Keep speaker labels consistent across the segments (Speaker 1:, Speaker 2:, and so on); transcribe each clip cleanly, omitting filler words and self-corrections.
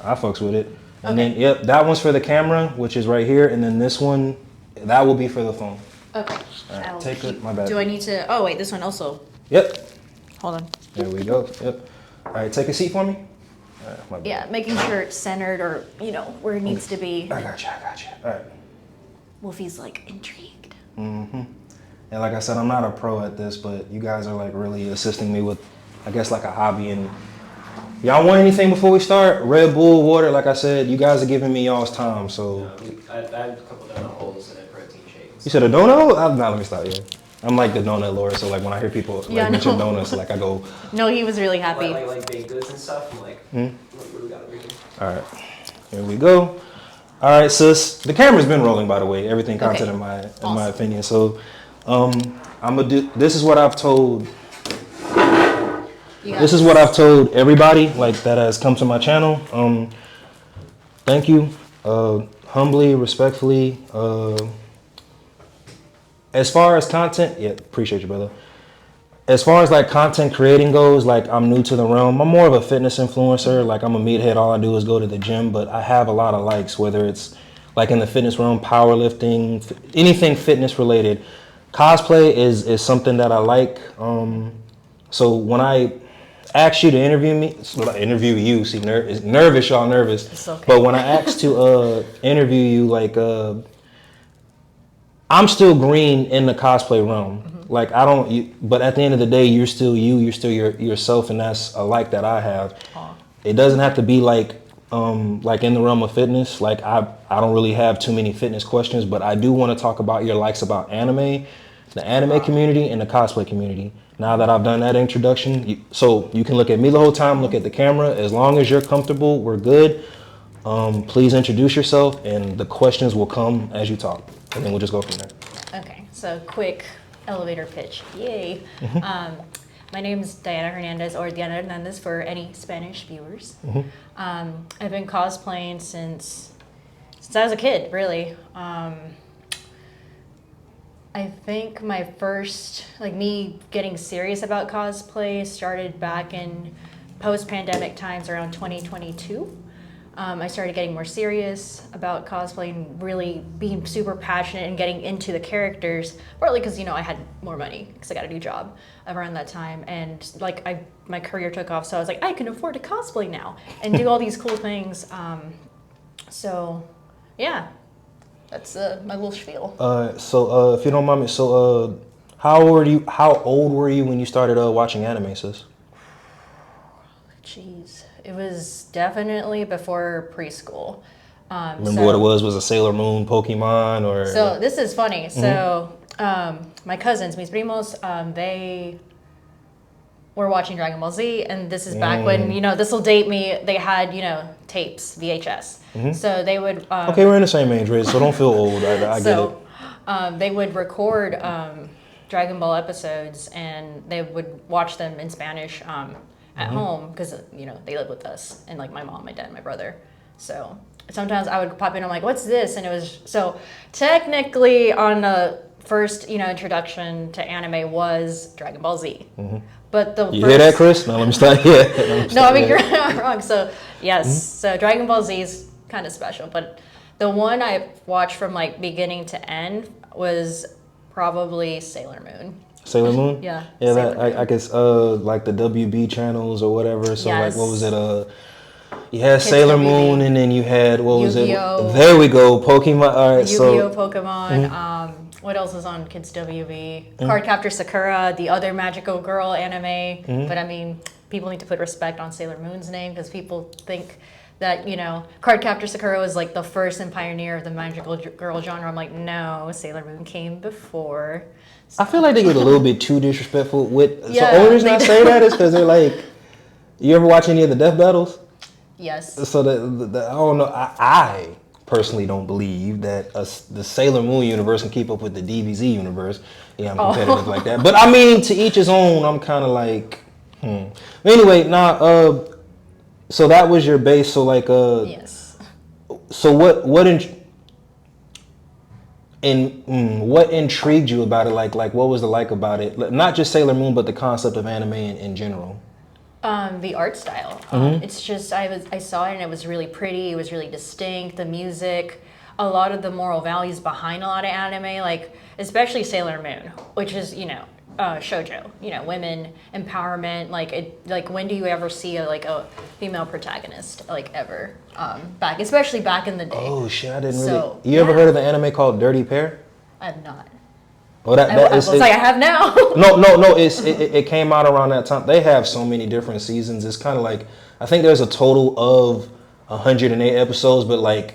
Speaker 1: I fucks with it. And then, yep, that one's for the camera, which is right here. And then this one, that will be for the phone.
Speaker 2: Okay.
Speaker 1: All right, take it. My bad.
Speaker 2: Do I need to? Oh wait, this one also.
Speaker 1: Yep.
Speaker 2: Hold on.
Speaker 1: There we go. Yep. All right, take a seat for me. All right, my bad.
Speaker 2: Yeah, making sure it's centered or where it needs to be.
Speaker 1: I got you. All right.
Speaker 2: Wolfie's like intrigued.
Speaker 1: Mm-hmm. And like I said, I'm not a pro at this, but you guys are like really assisting me with, I guess, like a hobby. And y'all want anything before we start? Red Bull, water. Like I said, you guys are giving me y'all's time. So
Speaker 3: I had a couple donut holes and a protein shake.
Speaker 1: you said a donut? Nah, let me stop you. I'm like the donut lord, so like when I hear people like mention donuts, like I go.
Speaker 2: No, he was really happy.
Speaker 3: Like baked goods and stuff. I'm like, what do we got over here?
Speaker 1: All right, here we go. All right, sis. The camera's been rolling, by the way. Everything content in my opinion. So, I'm gonna do. This is what I've told. This is what I've told everybody like that has come to my channel. Thank you, humbly, respectfully. As far as content, yeah, appreciate you, brother. As far as like content creating goes, like I'm new to the realm. I'm more of a fitness influencer. Like I'm a meathead. All I do is go to the gym, but I have a lot of likes, whether it's like in the fitness realm, powerlifting, anything fitness related. Cosplay is something that I like. So when I asked you to interview you, see, nervous, y'all nervous.
Speaker 2: It's okay.
Speaker 1: But when I asked to interview you, like, I'm still green in the cosplay realm. Mm-hmm. Like but at the end of the day, you're still you're still yourself, and that's a like that I have. Aww. It doesn't have to be like in the realm of fitness. Like I don't really have too many fitness questions, but I do want to talk about your likes about anime, the anime community and the cosplay community. Now that I've done that introduction, so you can look at me the whole time, look at the camera. As long as you're comfortable, we're good. Please introduce yourself, and the questions will come as you talk. And then we'll just go from there.
Speaker 2: Okay, so quick elevator pitch. Yay. Mm-hmm. My name is Diana Hernandez, or Diana Hernandez for any Spanish viewers. Mm-hmm. I've been cosplaying since I was a kid, really. I think my first, me getting serious about cosplay started back in post-pandemic times around 2022. I started getting more serious about cosplay and really being super passionate and getting into the characters, partly because, I had more money because I got a new job around that time. And my career took off, so I was like, I can afford to cosplay now and do all these cool things. So yeah, that's my little spiel.
Speaker 1: So if you don't mind me, so how old were you when you started watching anime, sis?
Speaker 2: Jeez. It was definitely before preschool.
Speaker 1: Remember what it was? Was it Sailor Moon, Pokemon, or?
Speaker 2: So this is funny. Mm-hmm. So my cousins, mis primos, they were watching Dragon Ball Z, and this is back when this will date me. They had tapes, VHS. Mm-hmm. So they would.
Speaker 1: Okay, we're in the same age range, so don't feel old. I get it.
Speaker 2: They would record Dragon Ball episodes, and they would watch them in Spanish. At home, because they live with us, and my mom, my dad, my brother. So sometimes I would pop in, I'm like, what's this? And it was, so technically on the first introduction to anime was Dragon Ball Z. Mm-hmm. But
Speaker 1: you hear that, Chris? No, let me start. Yeah.
Speaker 2: No, I mean, you're not wrong. So yes, so Dragon Ball Z is kind of special, but the one I watched from beginning to end was probably Sailor Moon.
Speaker 1: Sailor Moon?
Speaker 2: Yeah.
Speaker 1: Yeah, I guess like the WB channels or whatever. So
Speaker 2: yes.
Speaker 1: What was it? You had Kids Sailor WB. Moon, and then you had
Speaker 2: Yu-Gi-Oh.
Speaker 1: There we go, Pokemon. All right,
Speaker 2: Yu-Gi-Oh, Pokemon. Mm-hmm. What else is on Kids WB? Mm-hmm. Cardcaptor Sakura, the other magical girl anime. Mm-hmm. But I mean, people need to put respect on Sailor Moon's name because people think that Cardcaptor Sakura was the first and pioneer of the magical girl genre. I'm like, no, Sailor Moon came before.
Speaker 1: I feel like they get a little bit too disrespectful with. So the only reason I say that is because they're like, you ever watch any of the death battles?
Speaker 2: Yes.
Speaker 1: So I don't know. I personally don't believe that the Sailor Moon universe can keep up with the DBZ universe. Yeah, I'm competitive like that. But I mean, to each his own. I'm kind of like, Anyway, so that was your base. So
Speaker 2: yes.
Speaker 1: So what intrigued you about it? Like what was the about it? Not just Sailor Moon, but the concept of anime in general.
Speaker 2: The art style. It's just I saw it and it was really pretty. It was really distinct. The music, a lot of the moral values behind a lot of anime, like especially Sailor Moon, which is shoujo. Women empowerment. Like when do you ever see a female protagonist like ever? Especially back in the day.
Speaker 1: Oh shit! I didn't
Speaker 2: So,
Speaker 1: really. You ever heard of the anime called Dirty Pair?
Speaker 2: I have not.
Speaker 1: Oh,
Speaker 2: I have now.
Speaker 1: No. It came out around that time. They have so many different seasons. It's kind of like I think there's a total of 108 episodes, but like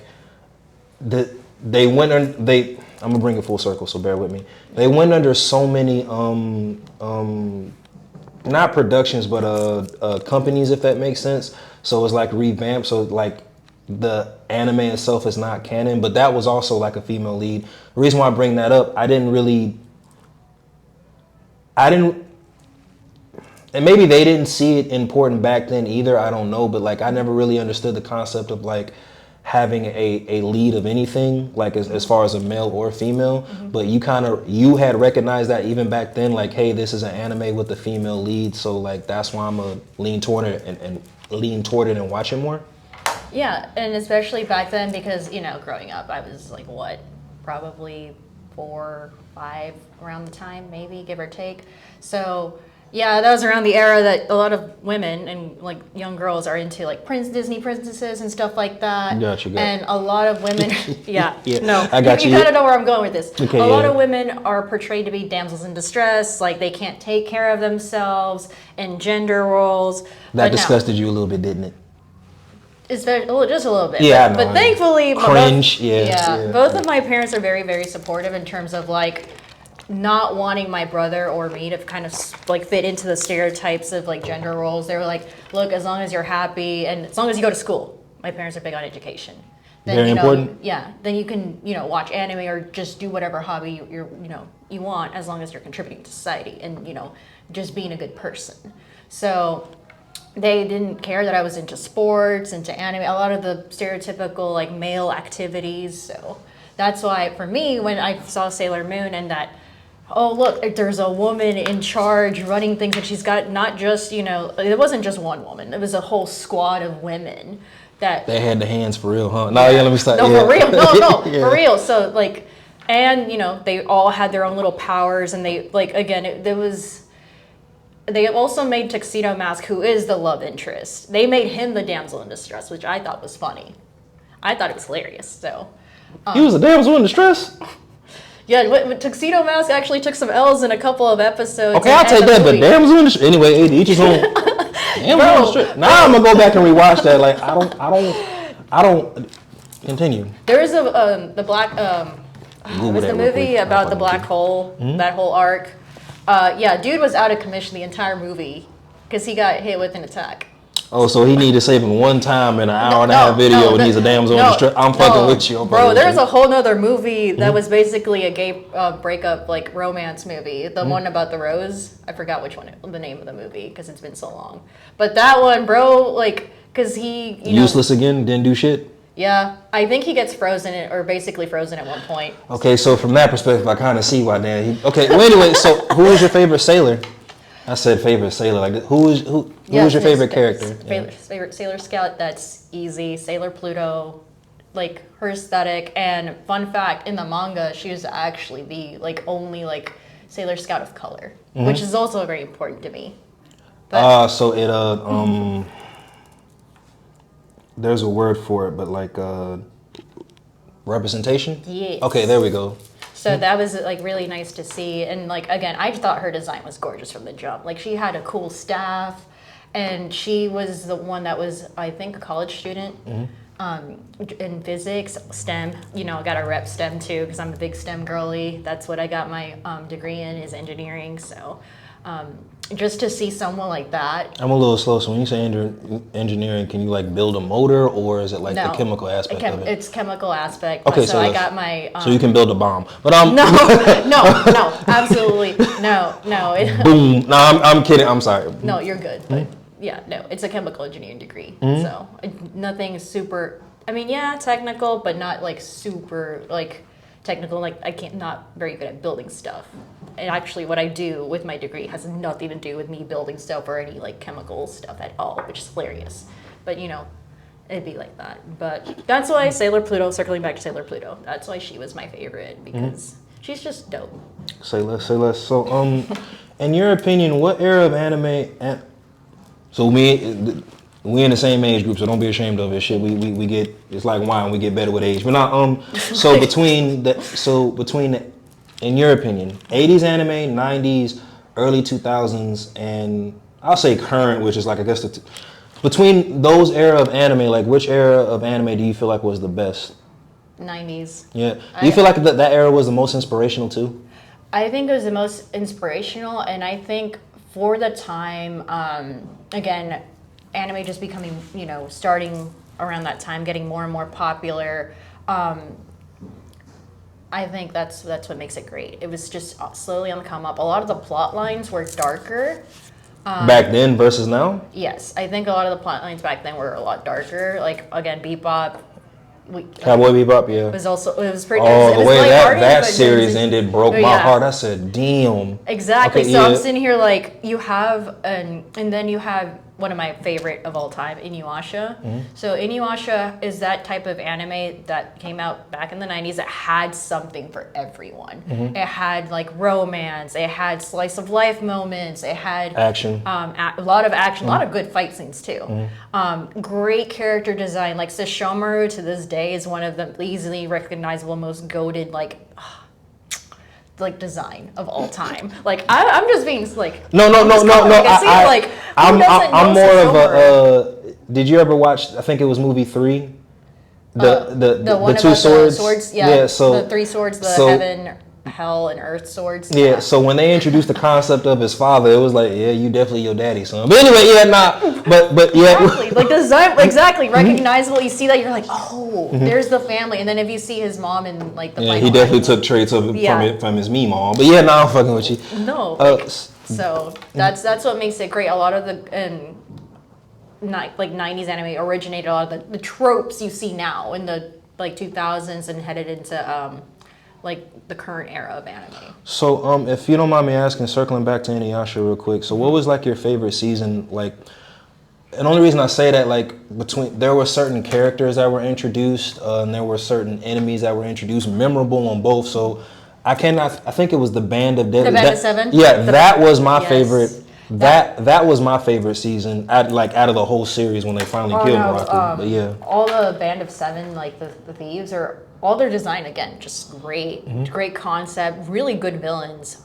Speaker 1: they went and I'm gonna bring it full circle, so bear with me. They went under so many not productions but companies, if that makes sense. So it's like revamped. So like the anime itself is not canon, but that was also like a female lead. The reason why I bring that up, and maybe they didn't see it important back then either, I don't know, but like I never really understood the concept of like having a lead of anything, like as far as a male or female, but you had recognized that even back then, like, hey, this is an anime with a female lead, so like that's why I'm gonna lean toward it and watch it more.
Speaker 2: Yeah, and especially back then because, growing up, I was like, probably 4, 5 around the time, maybe, give or take. So, yeah, that was around the era that a lot of women and, like, young girls are into, like, Disney princesses and stuff like that.
Speaker 1: Gotcha.
Speaker 2: And a lot of women,
Speaker 1: I got you.
Speaker 2: You kind of know where I'm going with this.
Speaker 1: Okay,
Speaker 2: a lot of women are portrayed to be damsels in distress, like they can't take care of themselves, and gender roles.
Speaker 1: That disgusted you a little bit, didn't it?
Speaker 2: Just a little bit.
Speaker 1: Yeah,
Speaker 2: but thankfully,
Speaker 1: cringe.
Speaker 2: Both of my parents are very, very supportive in terms of like not wanting my brother or me to kind of like fit into the stereotypes of like gender roles. They were like, look, as long as you're happy and as long as you go to school. My parents are big on education. Then,
Speaker 1: very important.
Speaker 2: Yeah, then you can watch anime or just do whatever hobby you want as long as you're contributing to society and just being a good person. So. They didn't care that I was into sports, into anime, a lot of the stereotypical like male activities. So that's why for me, when I saw Sailor Moon and that, oh look, there's a woman in charge running things, and she's got not just it wasn't just one woman, it was a whole squad of women that
Speaker 1: they had the hands for real, huh? No, let me stop.
Speaker 2: No, for real, no, for real. So like, and they all had their own little powers, and they like again, They also made Tuxedo Mask, who is the love interest. They made him the damsel in distress, which I thought was funny. I thought it was hilarious. So
Speaker 1: he was a damsel in distress?
Speaker 2: Yeah, Tuxedo Mask actually took some L's in a couple of episodes.
Speaker 1: Okay, I'll take that, but damsel in distress. Anyway, each his own. Damsel in distress. Now I'm gonna go back and rewatch that. Like I don't. Continue.
Speaker 2: There is the black. It was the movie about the black hole. That whole arc. Dude was out of commission the entire movie because he got hit with an attack. Oh,
Speaker 1: so he needed saving one time in an hour and a half video, and he's a damsel in distress. I'm fucking with you,
Speaker 2: bro. There's a whole nother movie that was basically a gay breakup, like romance movie. The one about the rose. I forgot the name of the movie because it's been so long. But that one, bro, like, because he
Speaker 1: useless again, didn't do shit.
Speaker 2: Yeah, I think he gets frozen or basically frozen at one point.
Speaker 1: Okay, so from that perspective, I kind of see why Dan. Well, anyway, so who is your favorite sailor? I said favorite sailor. Like who was your favorite character?
Speaker 2: Favorite Sailor Scout. That's easy. Sailor Pluto, like her aesthetic. And fun fact, in the manga, she was actually the like only like Sailor Scout of color, which is also very important to me.
Speaker 1: So it there's a word for it, but like representation?
Speaker 2: Yes.
Speaker 1: Okay, there we go.
Speaker 2: So that was like really nice to see. And like, again, I thought her design was gorgeous from the jump. Like she had a cool staff and she was the one that was, I think, a college student in physics, STEM. I got to rep STEM too because I'm a big STEM girly. That's what I got my degree in is engineering. So just to see someone like that.
Speaker 1: I'm a little slow, so when you say engineering, can you like build a motor or is it like the chemical aspect of it?
Speaker 2: It's chemical aspect.
Speaker 1: Okay,
Speaker 2: so I got my...
Speaker 1: so you can build a bomb. But
Speaker 2: No, absolutely. No.
Speaker 1: Boom. No, I'm kidding. I'm sorry.
Speaker 2: No, you're good. But it's a chemical engineering degree. So nothing super... I mean, technical, but not like super like... technical. Like not very good at building stuff. And actually, what I do with my degree has nothing to do with me building stuff or any like chemical stuff at all, which is hilarious. But it'd be like that. But that's why Sailor Pluto. Circling back to Sailor Pluto, that's why she was my favorite because she's just dope.
Speaker 1: Say less. So, in your opinion, what era of anime? So we in the same age group, so don't be ashamed of it. Shit, we get, it's like wine, we get better with age. But not so between in your opinion, 80s anime, 90s, early 2000s, and I'll say current, which is like I guess between those era of anime, like which era of anime do you feel like was the best?
Speaker 2: 90s.
Speaker 1: Yeah. Do you feel like that era was the most inspirational too?
Speaker 2: I think it was the most inspirational, and I think for the time, again, anime just becoming, starting around that time, getting more and more popular. I think that's what makes it great. It was just slowly on the come up. A lot of the plot lines were darker.
Speaker 1: Back then versus now?
Speaker 2: Yes, I think a lot of the plot lines back then were a lot darker. Like again, Bebop.
Speaker 1: Cowboy Bebop, yeah.
Speaker 2: It was pretty.
Speaker 1: Oh,
Speaker 2: it
Speaker 1: the
Speaker 2: was
Speaker 1: way
Speaker 2: lighthearted,
Speaker 1: that
Speaker 2: but
Speaker 1: series ended broke my heart. I said, damn.
Speaker 2: Exactly.
Speaker 1: Okay,
Speaker 2: so
Speaker 1: yeah.
Speaker 2: I'm sitting here like you have and then you have one of my favorite of all time, Inuyasha. So Inuyasha is that type of anime that came out back in the 90s that had something for everyone. It had like romance, it had slice of life moments, it had
Speaker 1: action.
Speaker 2: A lot of action, a lot of good fight scenes too. Great character design. Like Sesshomaru to this day is one of the easily recognizable, most goated like design of all time. Like I'm just being like
Speaker 1: no.
Speaker 2: I'm
Speaker 1: more of a. Did you ever watch? I think it was movie 3. The two swords.
Speaker 2: Yeah.
Speaker 1: So
Speaker 2: the 3 swords, heaven, hell, and earth swords.
Speaker 1: Yeah. So when they introduced the concept of his father, it was like, yeah, you definitely your daddy, son. But anyway, yeah, nah. But yeah.
Speaker 2: Exactly. Like design, exactly recognizable. You see that, you're like, oh, there's the family. And then if you see his mom in like the final
Speaker 1: he definitely took traits of it from his me mom. But yeah, nah, I'm fucking with you.
Speaker 2: No. So that's what makes it great. A lot of the 90s anime originated a lot of the tropes you see now in the like 2000s and headed into like the current era of anime.
Speaker 1: So if you don't mind me asking, circling back to Inuyasha real quick. So what was like your favorite season? Like, and the only reason I say that, like, there were certain characters that were introduced, and there were certain enemies that were introduced, memorable on both. So I think it was the Band of Deadly.
Speaker 2: The Band of Seven?
Speaker 1: Yeah, that was my favorite. That was my favorite season, out of the whole series when they finally killed Maraku. But yeah,
Speaker 2: all the Band of Seven, like the thieves, are all their design again, just great, great concept, really good villains.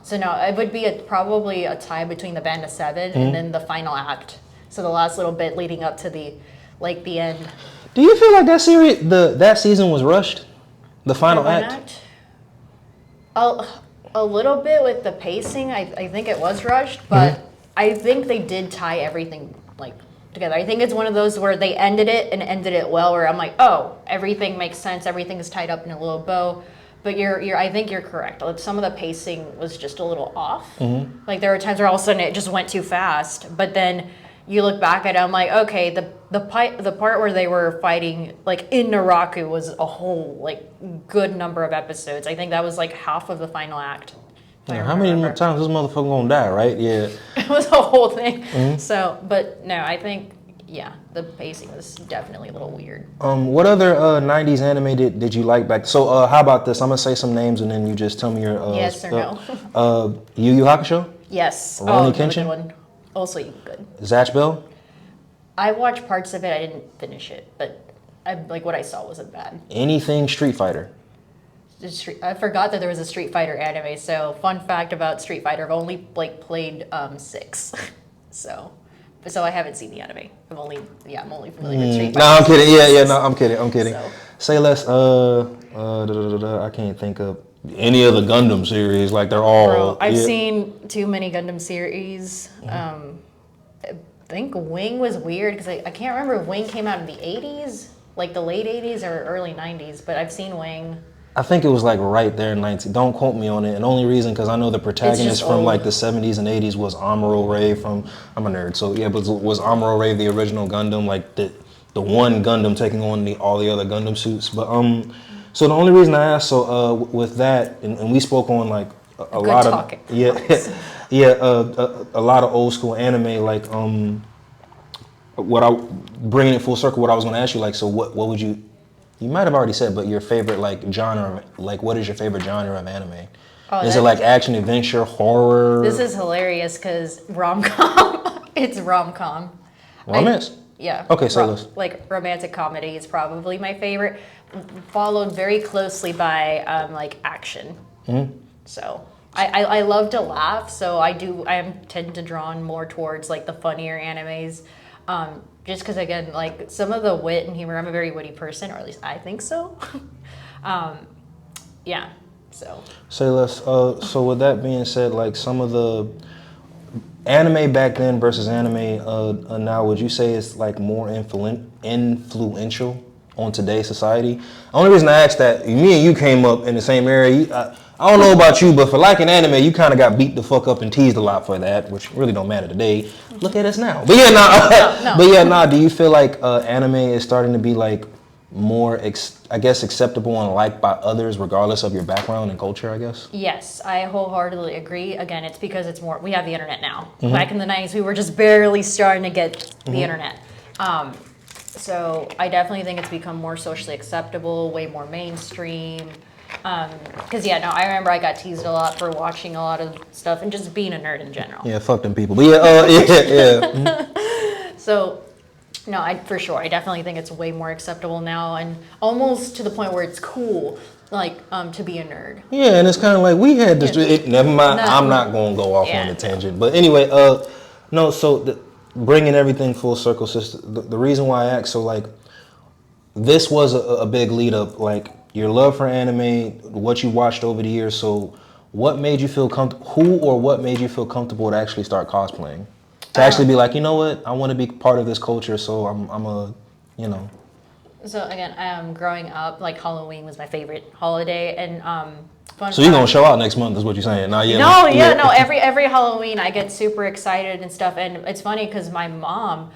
Speaker 2: So no, it would be probably a tie between the Band of Seven and then the final act. So the last little bit leading up to the end.
Speaker 1: Do you feel like that season was rushed? The final act?
Speaker 2: A little bit with the pacing. I think it was rushed, but I think they did tie everything like together. I think it's one of those where they ended it well, where I'm like, oh, everything makes sense, everything is tied up in a little bow. But I think you're correct. Some of the pacing was just a little off. Like there were times where all of a sudden it just went too fast, but then you look back at it, I'm like, okay, the part where they were fighting like in Naraku was a whole like good number of episodes. I think that was like half of the final act.
Speaker 1: How many more times this motherfucker gonna die, right? Yeah.
Speaker 2: It was a whole thing. So, but no, I think the pacing was definitely a little weird.
Speaker 1: What other 90s anime did you like back? So how about this? I'm gonna say some names and then you just tell me your
Speaker 2: yes or no.
Speaker 1: Yu Yu Hakusho?
Speaker 2: Yes.
Speaker 1: Rurouni Kenshin?
Speaker 2: One. Also good.
Speaker 1: Zatch Bell?
Speaker 2: I watched parts of it. I didn't finish it, but what I saw wasn't bad.
Speaker 1: Anything Street Fighter?
Speaker 2: I forgot that there was a Street Fighter anime. So fun fact about Street Fighter: I've only played 6, so I haven't seen the anime. I'm only familiar with Street Fighter.
Speaker 1: No, I'm kidding. Yeah. No, I'm kidding.
Speaker 2: So.
Speaker 1: Say less. I can't think of any of the Gundam series. Like they're all.
Speaker 2: Bro, I've seen too many Gundam series. I think Wing was weird because I can't remember if Wing came out in the 80s, like the late 80s or early 90s. But I've seen Wing.
Speaker 1: I think it was like right there in 19. Don't quote me on it. And only reason because I know the protagonist from like the 70s and 80s was Amuro Ray from. I'm a nerd, so yeah. But was Amuro Ray the original Gundam, like the one Gundam taking on all the other Gundam suits? But So the only reason I asked, so with that, and we spoke on like a
Speaker 2: Good
Speaker 1: lot
Speaker 2: talking
Speaker 1: of yeah, a lot of old school anime. Like what I bringing it full circle. What I was going to ask you, like, so what would you? You might have already said, but your favorite like genre, like what is your favorite genre of anime?
Speaker 2: Oh,
Speaker 1: Is it like action, adventure, horror?
Speaker 2: This is hilarious because rom-com. It's rom-com.
Speaker 1: Romance?
Speaker 2: Yeah.
Speaker 1: Okay, so let's.
Speaker 2: Like romantic comedy is probably my favorite, followed very closely by like action.
Speaker 1: Mm-hmm.
Speaker 2: So I love to laugh, so tend to drawn more towards like the funnier animes, just because again like some of the wit and humor. I'm a very witty person, or at least I think so. Yeah. So.
Speaker 1: Say less. So with that being said, like some of the anime back then versus anime now, would you say it's like more influential on today's society? The only reason I asked that, me and you came up in the same area. I don't know about you, but for liking anime, you kind of got beat the fuck up and teased a lot for that, which really don't matter today. Look at us now. But yeah, no. Do you feel like anime is starting to be like more, I guess, acceptable and liked by others, regardless of your background and culture, I guess?
Speaker 2: Yes, I wholeheartedly agree. Again, it's because we have the internet now. Mm-hmm. Back in the 90s, we were just barely starting to get the internet. So I definitely think it's become more socially acceptable, way more mainstream. Because I remember I got teased a lot for watching a lot of stuff and just being a nerd in general.
Speaker 1: Yeah, fuck them people. But yeah.
Speaker 2: Mm-hmm. So, no, I definitely think it's way more acceptable now, and almost to the point where it's cool, like to be a nerd.
Speaker 1: Yeah, and it's kind of like we had this. Never mind, I'm not going to go off on a tangent. But anyway, no. So bringing everything full circle, sister. The reason why I asked, so like, this was a big lead up, like your love for anime, what you watched over the years. So, what made you feel comfortable? Who or what made you feel comfortable to actually start cosplaying? To actually be like, you know what, I want to be part of this culture, so I'm a, you know.
Speaker 2: So again, growing up, like Halloween was my favorite holiday, and
Speaker 1: So you're gonna show out next month, is what you're saying?
Speaker 2: No. Every Halloween I get super excited and stuff, and it's funny because my mom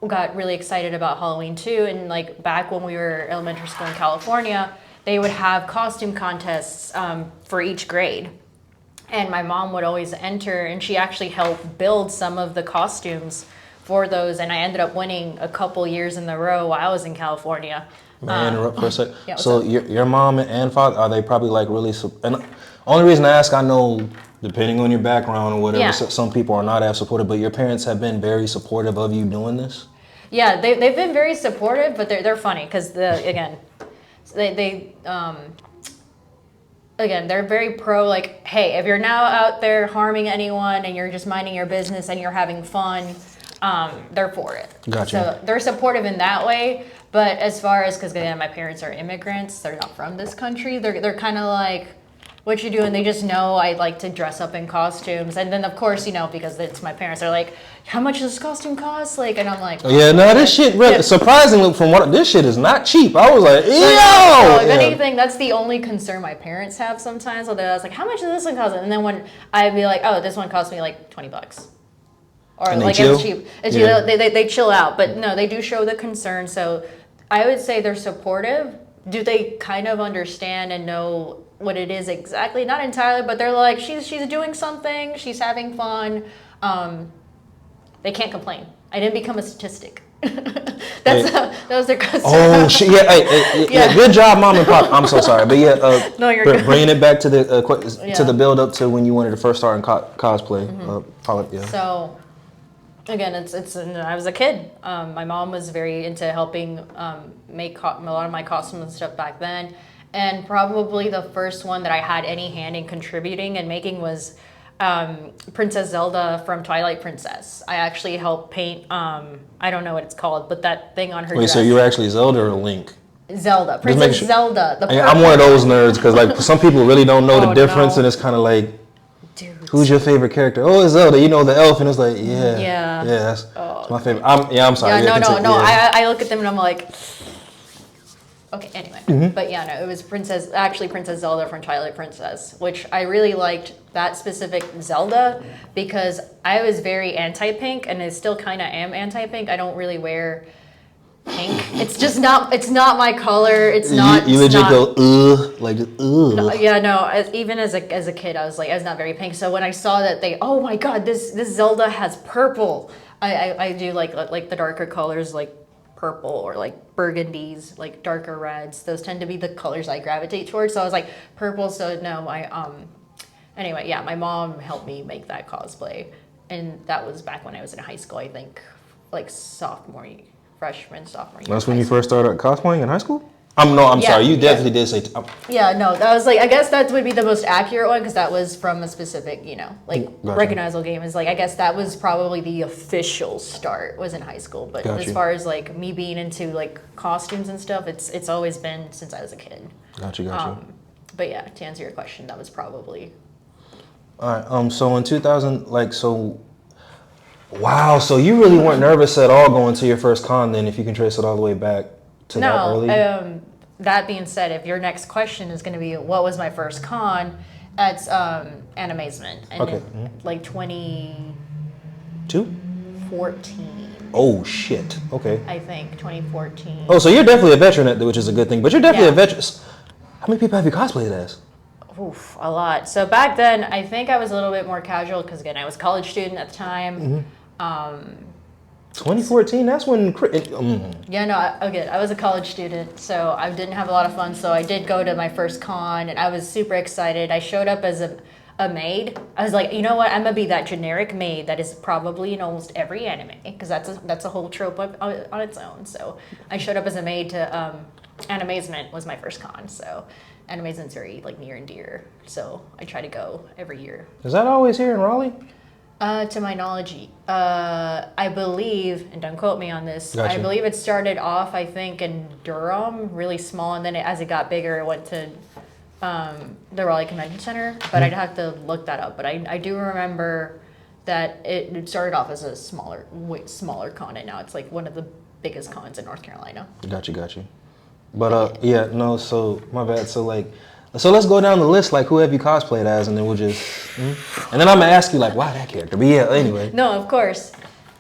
Speaker 2: got really excited about Halloween too, and like back when we were elementary school in California, they would have costume contests for each grade. And my mom would always enter, and she actually helped build some of the costumes for those. And I ended up winning a couple years in a row while I was in California.
Speaker 1: May I interrupt for a sec?
Speaker 2: Yeah,
Speaker 1: so your mom and father, are they probably like really? And only reason I ask, I know depending on your background or whatever, some people are not as supportive, but your parents have been very supportive of you doing this?
Speaker 2: Yeah, they've been very supportive, but they're funny because Again, they're very pro, like, hey, if you're now out there harming anyone and you're just minding your business and you're having fun, they're for it.
Speaker 1: Gotcha.
Speaker 2: So they're supportive in that way. But as far as, because again, my parents are immigrants, they're not from this country, they're kind of like, what you doing? They just know I like to dress up in costumes. And then, of course, because it's my parents, they're like, how much does this costume cost? Like, and I'm like,
Speaker 1: this shit, really, surprisingly, this shit is not cheap. I was like, yo!
Speaker 2: So if anything, that's the only concern my parents have sometimes. So they're like, how much does this one cost? And then when I'd be like, oh, this one cost me like $20. Or
Speaker 1: and
Speaker 2: like, it's cheap. They chill out. But no, they do show the concern. So I would say they're supportive. Do they kind of understand and know what it is exactly? Not entirely, but they're like, she's doing something, she's having fun. They can't complain. I didn't become a statistic. That was their concern.
Speaker 1: Oh shit! Yeah, good job, mom and pop. I'm so sorry, but
Speaker 2: no, you're good.
Speaker 1: Bringing it back to the build up to when you wanted to first start in cosplay.
Speaker 2: Mm-hmm. So again, it's I was a kid. My mom was very into helping make a lot of my costumes and stuff back then. And probably the first one that I had any hand in contributing and making was Princess Zelda from Twilight Princess. I actually helped paint, I don't know what it's called, but that thing on her dress.
Speaker 1: So you were actually Zelda or Link?
Speaker 2: Zelda. Princess Zelda.
Speaker 1: I'm one of those nerds because like some people really don't know the difference, and it's kind of like, dude, who's your favorite character? Oh, it's Zelda. You know the elf, and it's like, that's my favorite. I'm sorry.
Speaker 2: No. I look at them and I'm like, okay, anyway. Mm-hmm. But it was Princess Zelda from Twilight Princess, which I really liked that specific Zelda because I was very anti-pink, and I still kind of am anti-pink. I don't really wear pink. It's just not. It's not my color. It's not.
Speaker 1: You
Speaker 2: it's
Speaker 1: legit
Speaker 2: not,
Speaker 1: go like ugh.
Speaker 2: no, yeah, no. Even as a kid, I was not very pink. So when I saw that oh my god, this Zelda has purple. I do like the darker colors like purple or like burgundies, like darker reds. Those tend to be the colors I gravitate towards. So I was like purple. So no, Anyway, yeah, my mom helped me make that cosplay, and that was back when I was in high school. I think like sophomore year. Sophomore year.
Speaker 1: That's when you first started cosplaying in high school? I'm sorry. You definitely did say.
Speaker 2: Yeah, no, that was like, I guess that would be the most accurate one because that was from a specific,
Speaker 1: Gotcha.
Speaker 2: recognizable game. Is like, I guess that was probably the official start was in high school. But
Speaker 1: Gotcha.
Speaker 2: as far as like me being into like costumes and stuff, it's always been since I was a kid.
Speaker 1: Gotcha.
Speaker 2: But yeah, to answer your question, that was probably.
Speaker 1: All right. So in 2000, wow. So you really weren't nervous at all going to your first con then, if you can trace it all the way back to that early?
Speaker 2: That being said, if your next question is going to be what was my first con, that's Animazement. And
Speaker 1: Okay.
Speaker 2: like 2014,
Speaker 1: 2? Oh shit. Okay.
Speaker 2: I think 2014.
Speaker 1: Oh, so you're definitely a veteran at which is a good thing. But you're definitely
Speaker 2: Yeah.
Speaker 1: a veteran. How many people have you cosplayed as?
Speaker 2: Oof, a lot. So back then, I think I was a little bit more casual because again, I was a college student at the time.
Speaker 1: 2014. That's when.
Speaker 2: Yeah, no, I was a college student, so I didn't have a lot of fun. So I did go to my first con, and I was super excited. I showed up as a maid. I was like, you know what? I'm gonna be that generic maid that is probably in almost every anime because that's a whole trope on its own. So I showed up as a maid to Animazement was my first con. So Animazement's very like near and dear. So I try to go every year.
Speaker 1: Is that always here in Raleigh?
Speaker 2: To my knowledge, I believe, and don't quote me on this,
Speaker 1: Gotcha.
Speaker 2: I believe it started off, I think, in Durham, really small, and then as it got bigger, it went to the Raleigh Convention Center, but I'd have to look that up. But I do remember that it started off as a smaller con, and now it's like one of the biggest cons in North Carolina.
Speaker 1: Gotcha. But so my bad. So let's go down the list. Like, who have you cosplayed as, and then we'll just, and then I'm gonna ask you like, why that character? But yeah, anyway.
Speaker 2: No, of course.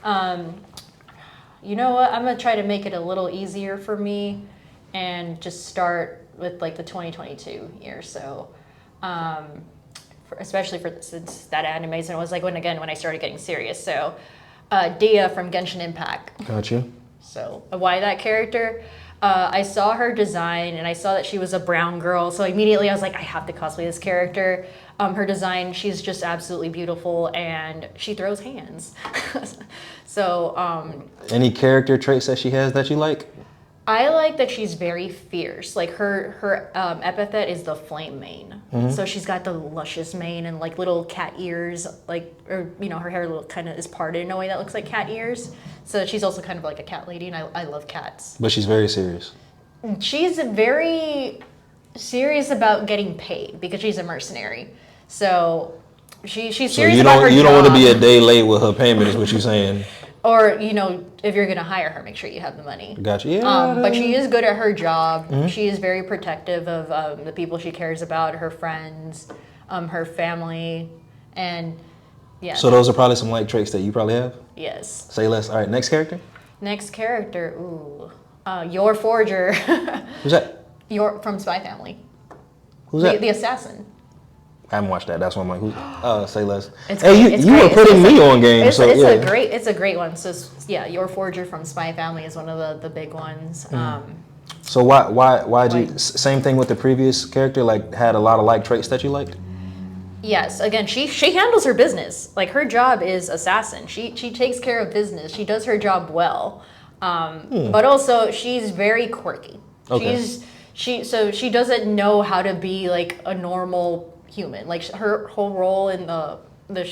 Speaker 2: You know what? I'm gonna try to make it a little easier for me, and just start with like the 2022 year. So, especially since that Animazement was like when I started getting serious. So, Dia from Genshin Impact.
Speaker 1: Gotcha.
Speaker 2: So why that character? I saw her design and I saw that she was a brown girl. So immediately I was like, I have to cosplay this character. Her design, she's just absolutely beautiful and she throws hands. So.
Speaker 1: Any character traits that she has that you like?
Speaker 2: I like that she's very fierce. Like her epithet is the flame mane. So she's got the luscious mane and like little cat ears, her hair kind of is parted in a way that looks like cat ears. So she's also kind of like a cat lady, and I love cats.
Speaker 1: But she's very serious.
Speaker 2: She's very serious about getting paid because she's a mercenary. So she's serious about her job.
Speaker 1: You don't want to be a day late with her payment, is what you're saying.
Speaker 2: Or, if you're going to hire her, make sure you have the money.
Speaker 1: Gotcha. Yeah.
Speaker 2: But she is good at her job. She is very protective of the people she cares about, her friends, her family, and yeah.
Speaker 1: So those are probably some like traits that you probably have?
Speaker 2: Yes.
Speaker 1: Say less. All right, next character?
Speaker 2: Next character, Your Forger.
Speaker 1: Who's that?
Speaker 2: From Spy Family.
Speaker 1: Who's that?
Speaker 2: The assassin.
Speaker 1: I haven't watched that. That's why I'm like, who? Say less.
Speaker 2: It's
Speaker 1: hey,
Speaker 2: great.
Speaker 1: you were putting me on game.
Speaker 2: It's a great one. So yeah, Your Forger from Spy Family is one of the big ones.
Speaker 1: So why'd you? Same thing with the previous character. Like had a lot of like traits that you liked.
Speaker 2: Yes. Again, she handles her business. Like her job is assassin. She takes care of business. She does her job well. But also she's very quirky.
Speaker 1: Okay.
Speaker 2: She doesn't know how to be like a normal human. Like her whole role in the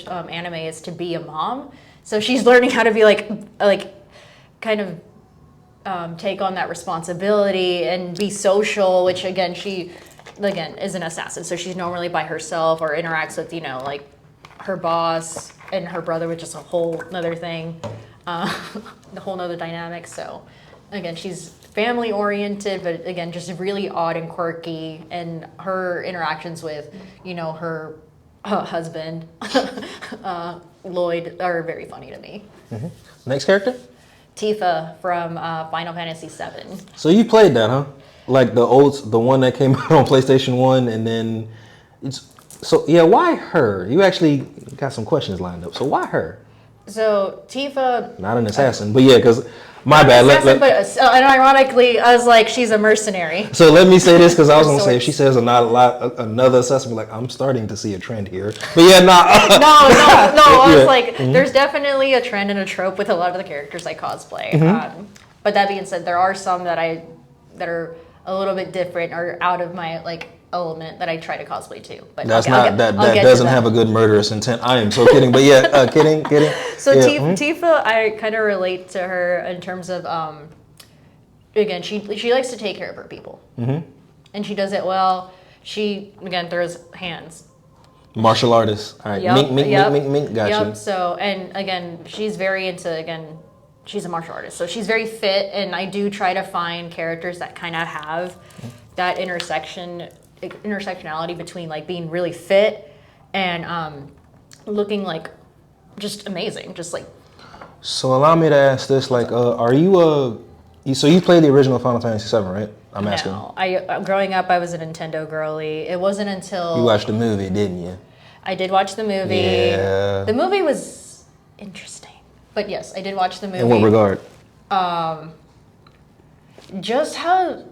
Speaker 2: anime is to be a mom. So she's learning how to be like kind of take on that responsibility and be social, which again is an assassin. So she's normally by herself or interacts with like her boss and her brother, which is a whole nother thing, the whole nother dynamic. So again, she's family oriented, but again, just really odd and quirky. And her interactions with, her husband, Lloyd, are very funny to me.
Speaker 1: Next character?
Speaker 2: Tifa from Final Fantasy VII.
Speaker 1: So you played that, huh? Like the one that came out on PlayStation 1, and then why her? You actually got some questions lined up. So why her?
Speaker 2: So Tifa,
Speaker 1: Not an assassin, but yeah, because my bad.
Speaker 2: And ironically, I was like, she's a mercenary.
Speaker 1: So let me say this, because I was gonna say if she says another assassin, like I'm starting to see a trend here. But yeah,
Speaker 2: No. I was
Speaker 1: Yeah.
Speaker 2: like, there's definitely a trend and a trope with a lot of the characters I cosplay. But that being said, there are some that are a little bit different or out of my like element that I try to cosplay too. But
Speaker 1: that doesn't have a good murderous intent. I am so kidding, but yeah, kidding.
Speaker 2: So
Speaker 1: yeah.
Speaker 2: Tifa, I kind of relate to her in terms of again, she likes to take care of her people, and she does it well. She again throws hands.
Speaker 1: Martial artist. All right.
Speaker 2: Yep,
Speaker 1: Mink. Gotcha.
Speaker 2: Yep. So, and again, she's very into, she's a martial artist. So she's very fit, and I do try to find characters that kind of have that intersectionality between like being really fit and looking like just amazing. Just like.
Speaker 1: So allow me to ask this, like, are you so you played the original Final Fantasy VII, right? I'm asking.
Speaker 2: No, growing up, I was a Nintendo girly. It wasn't until
Speaker 1: you watched the movie, didn't you?
Speaker 2: I did watch the movie.
Speaker 1: Yeah.
Speaker 2: The movie was interesting, but yes, I did watch the movie.
Speaker 1: In what regard?
Speaker 2: Just how,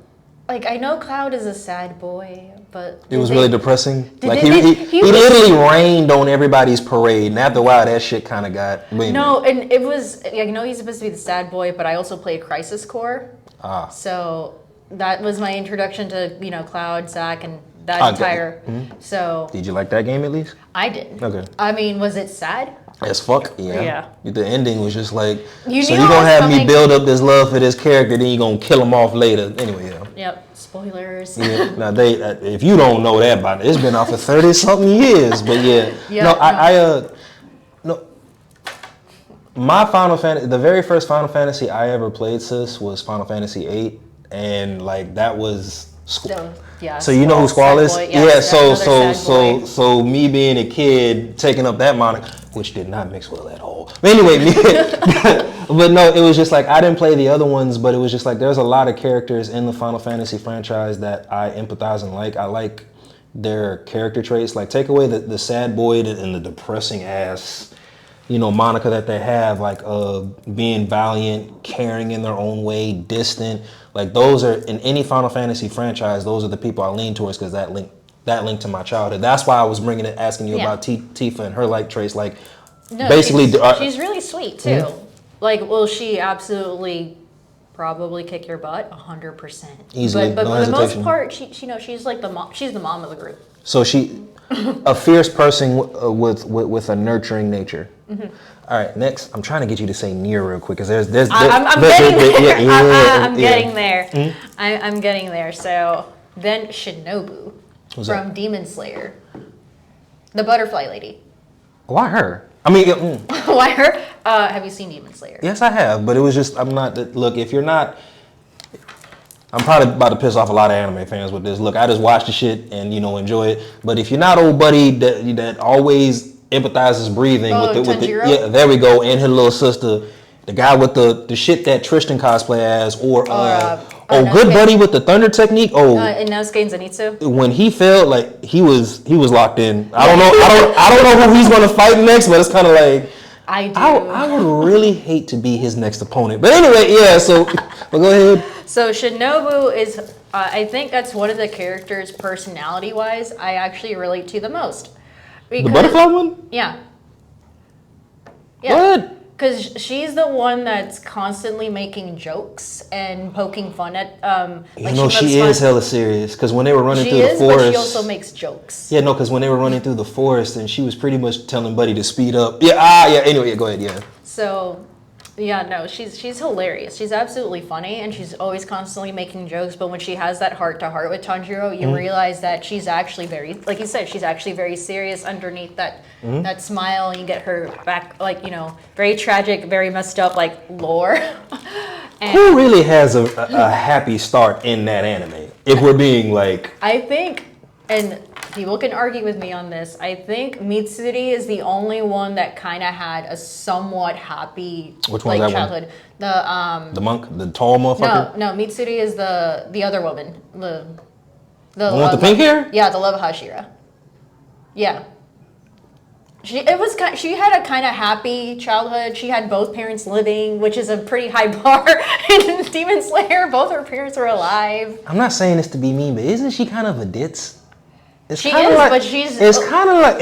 Speaker 2: like, I know Cloud is a sad boy, but
Speaker 1: It was really depressing. Like
Speaker 2: he
Speaker 1: he literally rained on everybody's parade, and after a while, that shit kind of got.
Speaker 2: No, and it was. I know he's supposed to be the sad boy, but I also played Crisis Core. So that was my introduction to Cloud, Zack, and that entire. So.
Speaker 1: Did you like that game at least?
Speaker 2: I did.
Speaker 1: Okay.
Speaker 2: I mean, was it sad?
Speaker 1: As fuck, yeah. The ending was just like, so you're gonna have me build up this love for this character, then you're gonna kill him off later. Anyway, yeah.
Speaker 2: Yep. Spoilers.
Speaker 1: Yeah. Now if you don't know that by now, it's been out for 30-something years, but yeah. My Final Fantasy, the very first Final Fantasy I ever played, sis, was Final Fantasy VIII, and like that was. So you know who Squall is? So me being a kid taking up that moniker, which did not mix well at all. But anyway, but no, it was just like I didn't play the other ones, but it was just like there's a lot of characters in the Final Fantasy franchise that I empathize and like. I like their character traits. Like take away the sad boy and the depressing ass, moniker that they have, like being valiant, caring in their own way, distant. Like those are in any Final Fantasy franchise. Those are the people I lean towards because that link to my childhood. That's why I was asking you about Tifa and her like traits. Like basically,
Speaker 2: she's really sweet too. Like, will she absolutely probably kick your butt 100%?
Speaker 1: Easily,
Speaker 2: but
Speaker 1: no
Speaker 2: for the
Speaker 1: hesitation.
Speaker 2: most part, she's like the mom. She's the mom of the group.
Speaker 1: So she, a fierce person with a nurturing nature. All right, next, I'm trying to get you to say Nier real quick because I'm
Speaker 2: getting there. I'm getting there. So then Shinobu from Demon Slayer, the butterfly lady.
Speaker 1: Why her? I mean,
Speaker 2: why her? Have you seen Demon Slayer?
Speaker 1: Yes, I have, but it was just I'm not. Look, if you're not. I'm probably about to piss off a lot of anime fans with this. Look, I just watch the shit and enjoy it. But if you're not old buddy that always empathizes breathing with the there we go, and her little sister, the guy with the shit that Tristan cosplay as, or good buddy with the thunder technique.
Speaker 2: In Inosuke and Zenitsu.
Speaker 1: When he fell, like he was locked in. I don't know who he's gonna fight next, but it's kind of like. I would really hate to be his next opponent. But anyway, yeah, so go ahead.
Speaker 2: So Shinobu is, I think that's one of the characters personality-wise I actually relate to the most.
Speaker 1: The butterfly one?
Speaker 2: Yeah.
Speaker 1: What?
Speaker 2: Because she's the one that's constantly making jokes and poking fun at.
Speaker 1: She is hella serious. Because when they were running through the forest,
Speaker 2: but she also makes jokes.
Speaker 1: Yeah, no, because when they were running through the forest, and she was pretty much telling Buddy to speed up. Yeah. Anyway, go ahead. Yeah.
Speaker 2: So, yeah, no, she's hilarious. She's absolutely funny, and she's always constantly making jokes. But when she has that heart to heart with Tanjiro, you realize that she's actually very, like you said, she's actually very serious underneath that smile. And you get her back, like very tragic, very messed up, like lore.
Speaker 1: Who really has a happy start in that anime? If we're being like,
Speaker 2: I think and people can argue with me on this. I think Mitsuri is the only one that kind of had a somewhat happy
Speaker 1: Which one's that
Speaker 2: childhood.
Speaker 1: The monk, the tall motherfucker.
Speaker 2: No, Mitsuri is the other woman. The
Speaker 1: one with the pink hair?
Speaker 2: Yeah, the love Hashira. Yeah. She had a kind of happy childhood. She had both parents living, which is a pretty high bar in Demon Slayer. Both her parents were alive.
Speaker 1: I'm not saying this to be mean, but isn't she kind of a ditz?
Speaker 2: She is,
Speaker 1: like,
Speaker 2: but she's...
Speaker 1: It's kind of like...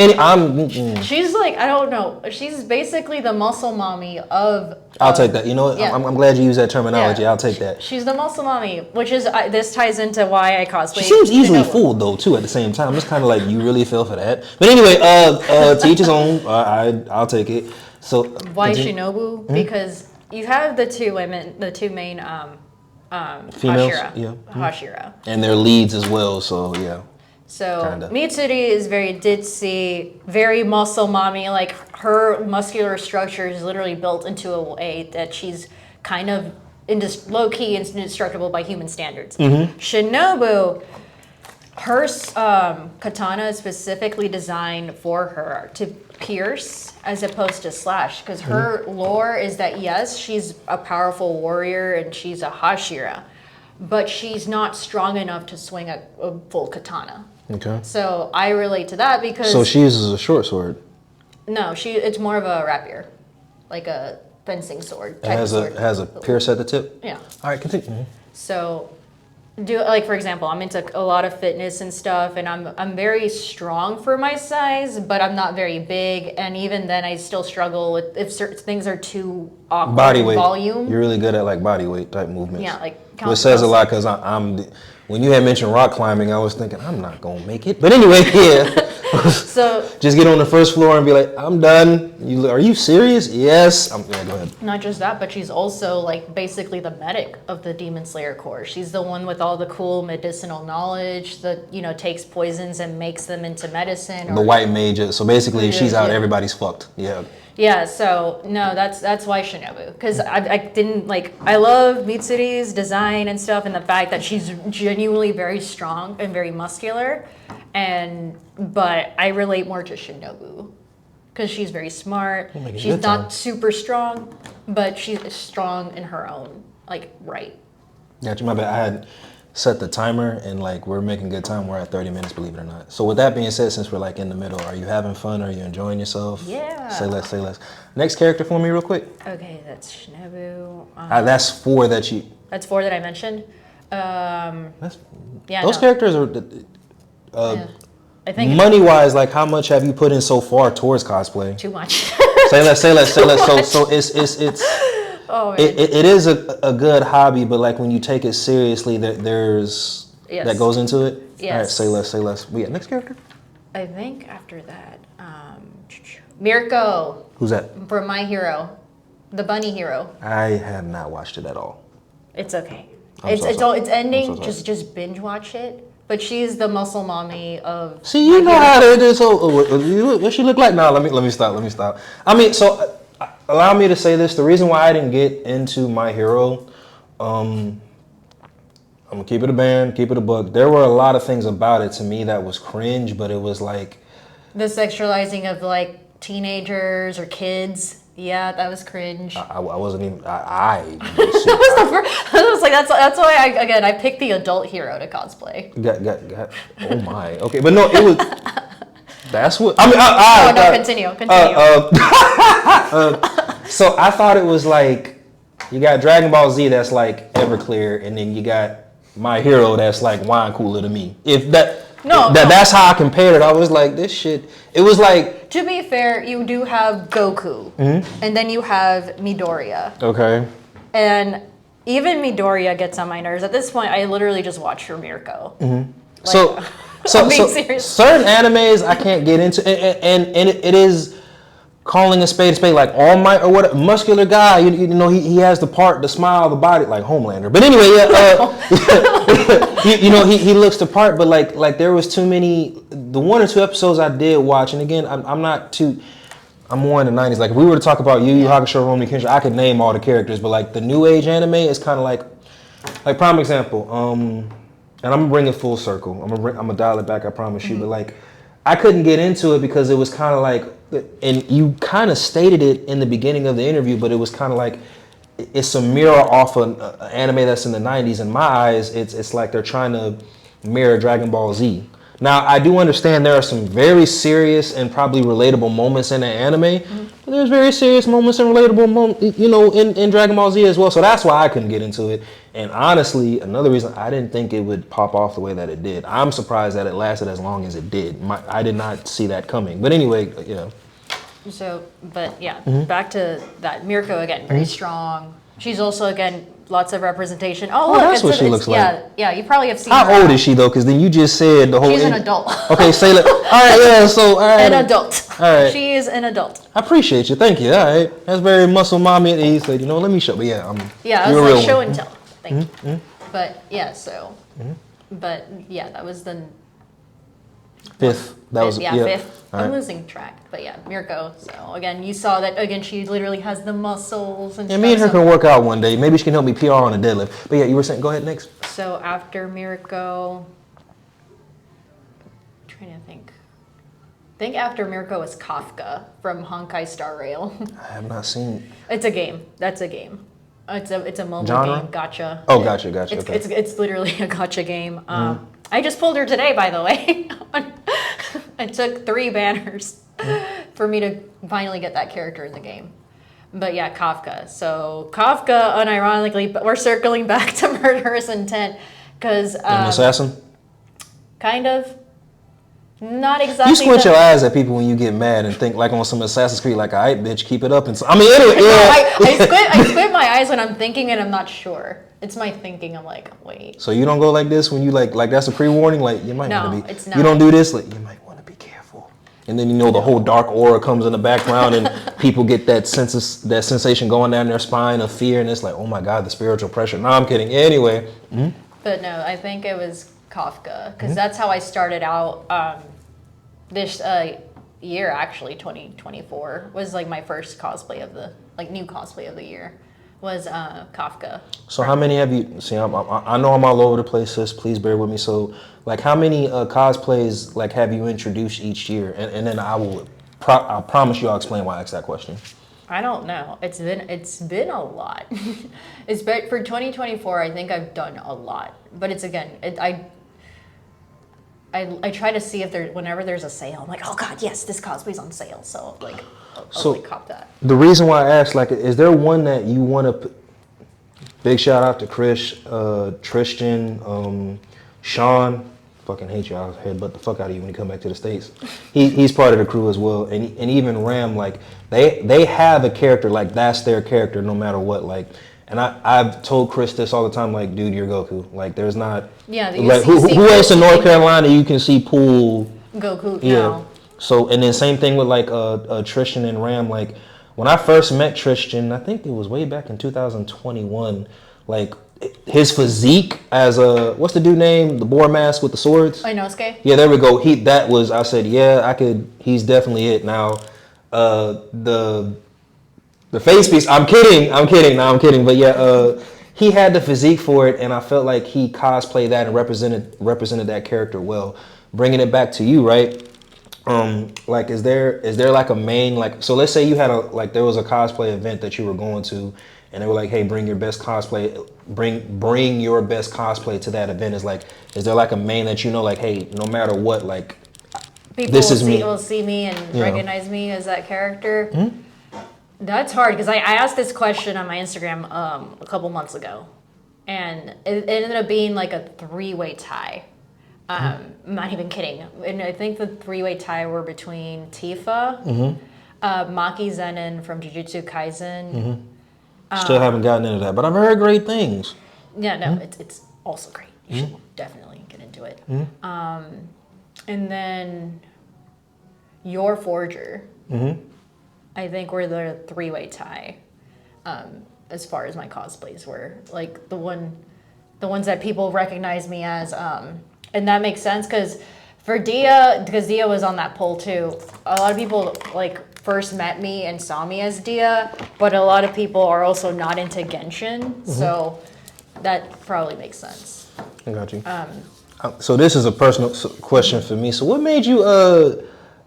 Speaker 2: She's like, I don't know. She's basically the muscle mommy of...
Speaker 1: I'll take that. You know what?
Speaker 2: Yeah.
Speaker 1: I'm glad you use that terminology.
Speaker 2: Yeah.
Speaker 1: I'll take that.
Speaker 2: She's the muscle mommy, which is... this ties into why I cosplay.
Speaker 1: She seems easily fooled, though, too, at the same time. It's kind of like, you really fell for that. But anyway, to each his own. I'll take it. So
Speaker 2: why Shinobu? Mm-hmm. Because you have the two women, the two main...
Speaker 1: females?
Speaker 2: Hashira.
Speaker 1: Yeah.
Speaker 2: Hashira.
Speaker 1: And their leads as well, so yeah.
Speaker 2: So
Speaker 1: Kinda.
Speaker 2: Mitsuri is very ditzy, very muscle mommy. Like her muscular structure is literally built into a way that she's kind of low-key indestructible by human standards. Mm-hmm. Shinobu, her katana is specifically designed for her to pierce as opposed to slash, because her lore is that yes, she's a powerful warrior and she's a Hashira, but she's not strong enough to swing a full katana.
Speaker 1: Okay.
Speaker 2: So I relate to that because...
Speaker 1: So she uses a short sword.
Speaker 2: No, it's more of a rapier, like a fencing sword.
Speaker 1: It has a pierce at the tip?
Speaker 2: Yeah.
Speaker 1: All right, continue.
Speaker 2: So, for example, I'm into a lot of fitness and stuff, and I'm very strong for my size, but I'm not very big, and even then I still struggle with if certain things are too awkward.
Speaker 1: Body weight.
Speaker 2: Volume.
Speaker 1: You're really good at like body weight type movements.
Speaker 2: Yeah, like...
Speaker 1: Which says a lot because when you had mentioned rock climbing, I was thinking, I'm not going to make it. But anyway, yeah.
Speaker 2: So
Speaker 1: just get on the first floor and be like, I'm done. Are you serious? Yes. Yeah, go ahead.
Speaker 2: Not just that, but she's also like basically the medic of the Demon Slayer Corps. She's the one with all the cool medicinal knowledge that, takes poisons and makes them into medicine.
Speaker 1: The white mage. So basically, if she's out, everybody's fucked. Yeah.
Speaker 2: Yeah, so no, that's why Shinobu, because I love Mitsuri's design and stuff, and the fact that she's genuinely very strong and very muscular, but I relate more to Shinobu because she's very smart. She's not super strong, but she's strong in her own right.
Speaker 1: Gotcha, my bad. I had set the timer and we're making good time. We're at 30 minutes, believe it or not. So with that being said, since we're in the middle, are you having fun? Are you enjoying yourself?
Speaker 2: Yeah.
Speaker 1: Say less. Next character for me real quick.
Speaker 2: Okay, that's Shinobu.
Speaker 1: That's four that you...
Speaker 2: That's four that I mentioned.
Speaker 1: Those characters are...
Speaker 2: I think
Speaker 1: money-wise, how much have you put in so far towards cosplay?
Speaker 2: Too much.
Speaker 1: Say less. So it's
Speaker 2: Oh,
Speaker 1: it is a good hobby, but when you take it seriously, there's that goes into it.
Speaker 2: Yes.
Speaker 1: All right, say less. We got next character.
Speaker 2: I think after that, Mirko.
Speaker 1: Who's that?
Speaker 2: From My Hero, the bunny hero.
Speaker 1: I have not watched it at all.
Speaker 2: It's okay.
Speaker 1: It's
Speaker 2: ending. Just binge watch it. But she's the muscle mommy of.
Speaker 1: See, you know how to do. So what she look like? Nah, let me stop. I mean, so. Allow me to say this. The reason why I didn't get into My Hero, I'm gonna keep it a band, keep it a buck. There were a lot of things about it to me that was cringe, but it was the
Speaker 2: sexualizing of teenagers or kids. Yeah, that was cringe.
Speaker 1: I wasn't even.
Speaker 2: That was the first. I was like, that's why I picked the adult hero to cosplay.
Speaker 1: Got. Oh my. Okay, but no, it was. That's what I mean.
Speaker 2: Continue.
Speaker 1: So I thought it was you got Dragon Ball Z that's Everclear, and then you got My Hero that's wine cooler to me. If that's how I compared it. I was like, this shit. It was
Speaker 2: To be fair, you do have Goku, and then you have Midoriya.
Speaker 1: Okay.
Speaker 2: And even Midoriya gets on my nerves. At this point, I literally just watch for Mirko.
Speaker 1: So certain animes I can't get into, and it is calling a spade, All Might or what, muscular guy. You know he has the smile, the body, like Homelander. But anyway, he looks the part. But there was too many. The one or two episodes I did watch, and again, I'm not too. I'm more in the 90s. If we were to talk about Yu Yu Hakusho, Rurouni Kenshin, I could name all the characters. But the new age anime is kind of like prime example. and I'm gonna bring it full circle. I'm gonna dial it back. I promise you. But like, I couldn't get into it because it was kind of like, and you kind of stated it in the beginning of the interview, but it was kind of like it's a mirror off an anime that's in the 90s. In my eyes, it's like they're trying to mirror Dragon Ball Z. Now, I do understand there are some very serious and probably relatable moments in the anime, but there's very serious moments and relatable moments, you know, in Dragon Ball Z as well. So that's why I couldn't get into it. And honestly, another reason I didn't think it would pop off the way that it did. I'm surprised that it lasted as long as it did. I did not see that coming. But anyway, yeah.
Speaker 2: So, but yeah, back to that. Mirko, again, very strong. She's also, again, lots of representation. Oh, look,
Speaker 1: that's what she looks like.
Speaker 2: Yeah, you probably have seen
Speaker 1: How
Speaker 2: her.
Speaker 1: old is she though? Because then you just said the whole.
Speaker 2: She's an adult.
Speaker 1: Okay, say like, all right, yeah. So, all right.
Speaker 2: An adult.
Speaker 1: All right.
Speaker 2: She is an adult.
Speaker 1: I appreciate you. Thank you. All right. That's very muscle mommy. And he said, you know, let me show. But yeah,
Speaker 2: Yeah, I
Speaker 1: you're a
Speaker 2: was
Speaker 1: real
Speaker 2: like show
Speaker 1: one.
Speaker 2: and tell. Thank you. But yeah, so. But yeah, that was the
Speaker 1: Fifth. That was
Speaker 2: fifth.
Speaker 1: All
Speaker 2: I'm
Speaker 1: right.
Speaker 2: losing track, but yeah, Mirko. So again, you saw that again. She literally has the muscles and.
Speaker 1: Yeah,
Speaker 2: stuff,
Speaker 1: me and her
Speaker 2: so-
Speaker 1: can work out one day. Maybe she can help me PR on a deadlift. But yeah, you were saying, go ahead next.
Speaker 2: So after Mirko, I'm trying to think. I think after Mirko was Kafka from Honkai Star Rail.
Speaker 1: I have not seen.
Speaker 2: It's a game. That's a game. It's a mobile
Speaker 1: Genre?
Speaker 2: game. Gotcha.
Speaker 1: Oh, gotcha.
Speaker 2: It's,
Speaker 1: Okay.
Speaker 2: it's literally a gotcha game. I just pulled her today, by the way. It took 3 banners for me to finally get that character in the game. But yeah, Kafka. So Kafka, unironically, but we're circling back to murderous intent because
Speaker 1: An assassin.
Speaker 2: kind of not exactly.
Speaker 1: You squint your eyes at people when you get mad and think like on some Assassin's Creed, like, all right, bitch, keep it up. And so, I mean, anyway, yeah.
Speaker 2: I squint my eyes when I'm thinking and I'm not sure. It's my thinking. I'm like, wait.
Speaker 1: So you don't go like this when you like that's a pre-warning. Like you might
Speaker 2: No,
Speaker 1: want to be.
Speaker 2: it's not.
Speaker 1: You don't do this. Like you might want to be careful. And then you know the whole dark aura comes in the background, and people get that sensation going down their spine of fear, and it's like, oh my god, the spiritual pressure. No, I'm kidding. Anyway.
Speaker 2: But no, I think it was Kafka because that's how I started out. This year, actually, 2024 was like my first cosplay of the new cosplay of the year was Kafka.
Speaker 1: So how many have you? See, I know I'm all over the place, sis. Please bear with me. So, like, how many cosplays like have you introduced each year? And then I promise you, I'll explain why I asked that question.
Speaker 2: I don't know. It's been a lot. It's been for 2024. I think I've done a lot, but it's again. I try to see if whenever there's a sale, I'm like, oh god, yes, this cosplay's on sale. So like, I'll like cop that.
Speaker 1: The reason why I asked, like, is there one that you want to put? Big shout out to Chris, Tristan, Sean. Fucking hate you. I'll headbutt the fuck out of you when you come back to the States. He's part of the crew as well, and even Ram. Like they have a character, like that's their character no matter what. Like, and I've told Chris this all the time. Like, dude, you're Goku. Like, there's not.
Speaker 2: Yeah.
Speaker 1: Like who else in North Carolina you can see pull
Speaker 2: Goku?
Speaker 1: Yeah.
Speaker 2: Now.
Speaker 1: So and then same thing with like Tristan and Ram. Like when I first met Tristan, I think it was way back in 2021. Like his physique as a what's the dude name? The boar mask with the swords.
Speaker 2: Inosuke?
Speaker 1: Yeah, there we go. I said, yeah, I could. He's definitely it. Now, the face piece. I'm kidding. No, I'm kidding. But yeah, he had the physique for it, and I felt like he cosplayed that and represented that character well. Bringing it back to you, right? Like, is there like a main like? So let's say you had there was a cosplay event that you were going to, and they were like, hey, bring your best cosplay. Bring your best cosplay to that event. Is there like a main that you know, like, hey, no matter what, like,
Speaker 2: People
Speaker 1: this is me.
Speaker 2: will see me and
Speaker 1: Yeah.
Speaker 2: recognize me as that character. That's hard because I asked this question on my Instagram a couple months ago, and it ended up being like a 3-way tie. I'm not even kidding. And I think the 3-way tie were between Tifa, Maki Zenin from Jujutsu Kaisen.
Speaker 1: Still haven't gotten into that, but I've heard great things.
Speaker 2: Yeah, no, it's also great. You should definitely get into it. And then Your Forger, I think were the 3-way tie as far as my cosplays were. Like the ones that people recognize me as. And that makes sense because Dia was on that poll too. A lot of people like first met me and saw me as Dia, but a lot of people are also not into Genshin, so that probably makes sense.
Speaker 1: I got you. So this is a personal question for me. So what made you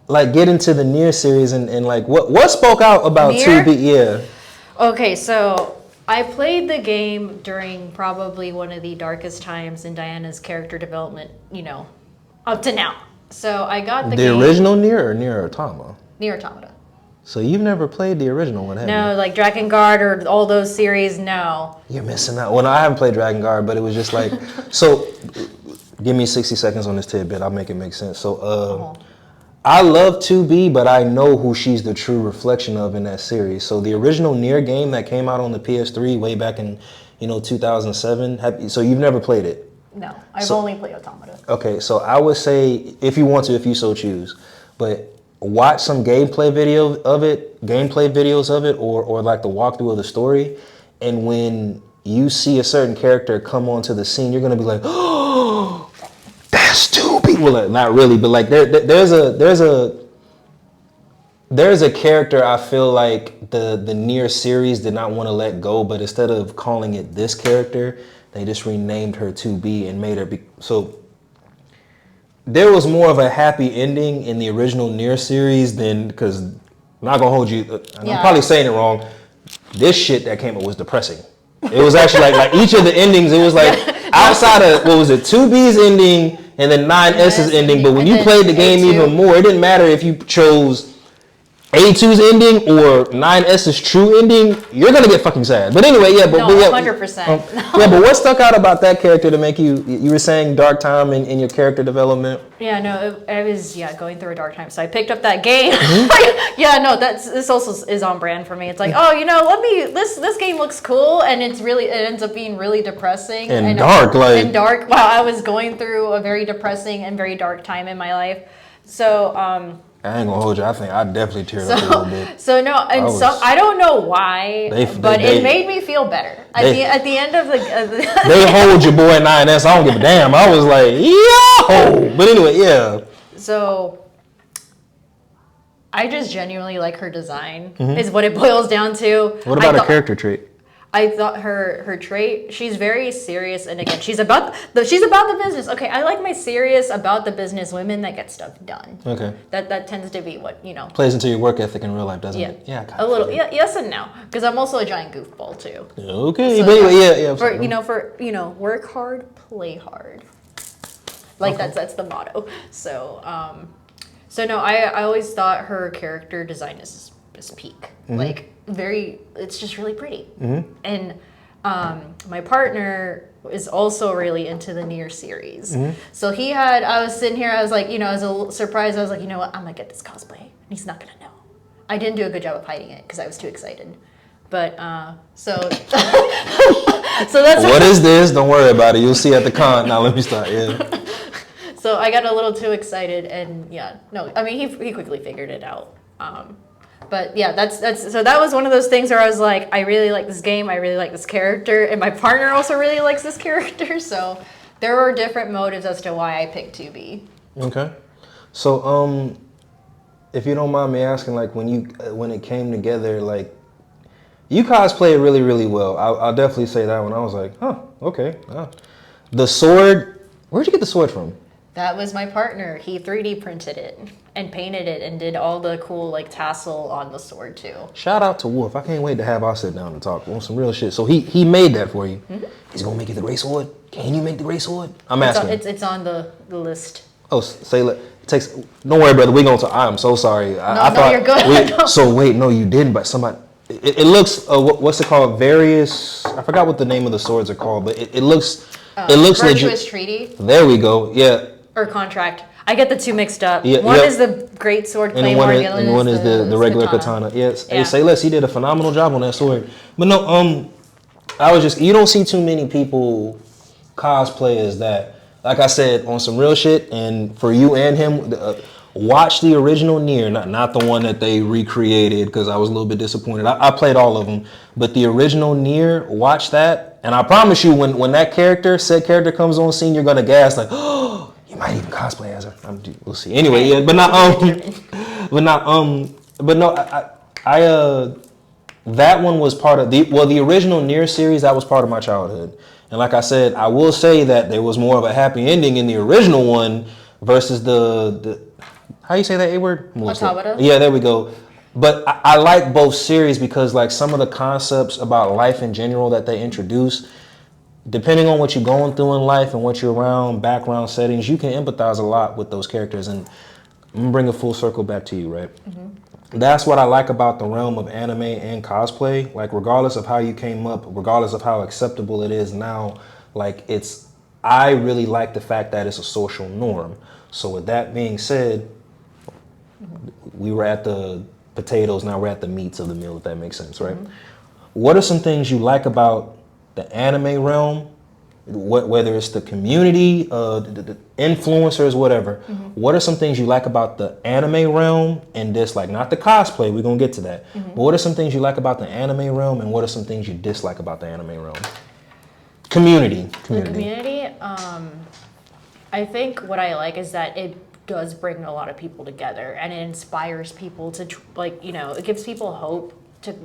Speaker 1: like get into the Nier series and like what spoke out about
Speaker 2: Nier?
Speaker 1: 2B? Yeah.
Speaker 2: Okay, so I played the game during probably one of the darkest times in Diana's character development, up to now. So I got the game.
Speaker 1: Original Nier or Nier Automata?
Speaker 2: Nier Automata.
Speaker 1: So you've never played the original one, have you?
Speaker 2: No, like Dragon Guard or all those series, no.
Speaker 1: You're missing out. Well, no, I haven't played Dragon Guard, but it was just like, so give me 60 seconds on this tidbit. I'll make it make sense. So I love 2B, but I know who she's the true reflection of in that series. So the original Nier game that came out on the PS3 way back in, 2007. So you've never played it?
Speaker 2: No, I've only played Automata.
Speaker 1: Okay, so I would say, if you want to, if you so choose, but watch some gameplay videos of it, or like the walkthrough of the story, and when you see a certain character come onto the scene, you're gonna be like, oh, that's 2B. Well, not really, but like there's a character I feel like the Nier series did not want to let go, but instead of calling it this character, they just renamed her 2B and made her so. There was more of a happy ending in the original Nier series than, because I'm not gonna hold you, I'm probably saying it wrong. This shit that came up was depressing. It was actually like each of the endings, it was like outside of, what was it, 2B's ending and then 9S's ending, but when you played the game even more, it didn't matter if you chose A2's ending or 9S's true ending, you're gonna get fucking sad. But anyway, yeah, but
Speaker 2: no,
Speaker 1: yeah,
Speaker 2: 100%.
Speaker 1: Yeah, but what stuck out about that character to make you were saying dark time in your character development?
Speaker 2: Yeah, no, I was going through a dark time, so I picked up that game. This also is on brand for me. It's like, this game looks cool, and it ends up being really depressing
Speaker 1: and dark.
Speaker 2: Wow, I was going through a very depressing and very dark time in my life, so.
Speaker 1: I ain't gonna hold you. I think I definitely teared up a little bit.
Speaker 2: So no, and I don't know why, but it made me feel better. At the end of the
Speaker 1: they hold your boy 9S. I don't give a damn. I was like, yo. But anyway, yeah.
Speaker 2: So I just genuinely like her design. Is what it boils down to.
Speaker 1: What about her character trait?
Speaker 2: I thought her trait, she's very serious, and again, she's about the business. Okay, I like my serious about the business women that get stuff done.
Speaker 1: Okay.
Speaker 2: That tends to be what,
Speaker 1: plays into your work ethic in real life, doesn't it?
Speaker 2: Yeah, a little. Yeah, yes and no, because I'm also a giant goofball too.
Speaker 1: Okay, so, but anyway,
Speaker 2: yeah. Work hard, play hard. Like that's the motto. So no, I always thought her character design is peak. Like it's just really pretty. And my partner is also really into the Nier series. So I was sitting here, I was like, I was a little surprised. I was like, you know what, I'm gonna get this cosplay, and he's not gonna know. I didn't do a good job of hiding it because I was too excited. But so that's
Speaker 1: what is this? Don't worry about it. You'll see at the con. Now let me start. Yeah.
Speaker 2: So I got a little too excited, and he quickly figured it out. But yeah, that was one of those things where I was like, I really like this game, I really like this character, and my partner also really likes this character. So there were different motives as to why I picked 2B.
Speaker 1: Okay. So if you don't mind me asking, like when it came together, like you cosplayed really, really well. I'll definitely say that one. I was like, okay. The sword, where'd you get the sword from?
Speaker 2: That was my partner. He 3D printed it and painted it and did all the cool like tassel on the sword too.
Speaker 1: Shout out to Wolf. I can't wait to have us sit down and talk on some real shit. So he made that for you. He's gonna make you the gray sword. Can you make the gray sword? I'm asking.
Speaker 2: It's on the list.
Speaker 1: Oh, it takes. Don't worry, brother. We gonna talk. I'm so sorry. I
Speaker 2: no,
Speaker 1: thought,
Speaker 2: you're good.
Speaker 1: So wait, no, you didn't. But somebody. It looks. What's it called? Various. I forgot what the name of the swords are called, but it looks. It looks
Speaker 2: Virtuous
Speaker 1: legit.
Speaker 2: Treaty.
Speaker 1: There we go. Yeah.
Speaker 2: Or contract. I get the two mixed up.
Speaker 1: Yeah,
Speaker 2: one is the great sword claymore,
Speaker 1: and one is the regular katana. Yes. Yeah. Hey, say less. He did a phenomenal job on that sword. But no, I was just, you don't see too many people cosplayers that, like I said, on some real shit. And for you and him, watch the original Nier, not the one that they recreated, because I was a little bit disappointed. I played all of them, but the original Nier, watch that. And I promise you, when that said character comes on scene, you're gonna gasp like, oh. You might even cosplay as her. We'll see. Anyway, yeah, but no, That one was part of the original Nier series. That was part of my childhood, and like I said, I will say that there was more of a happy ending in the original one versus the how you say that A word?
Speaker 2: Automata?
Speaker 1: Yeah, there we go. But I like both series because like some of the concepts about life in general that they introduce, depending on what you're going through in life and what you're around, background settings, you can empathize a lot with those characters. And I'm gonna bring a full circle back to you, right? That's what I like about the realm of anime and cosplay. Like regardless of how you came up, regardless of how acceptable it is now, like I really like the fact that it's a social norm. So with that being said, we were at the potatoes, now we're at the meats of the meal, if that makes sense, right? What are some things you like about the anime realm, whether it's the community, the influencers, whatever? What are some things you like about the anime realm and dislike? Not the cosplay, we're gonna get to that. But what are some things you like about the anime realm and what are some things you dislike about the anime realm? Community.
Speaker 2: The community, I think what I like is that it does bring a lot of people together and it inspires people to it gives people hope to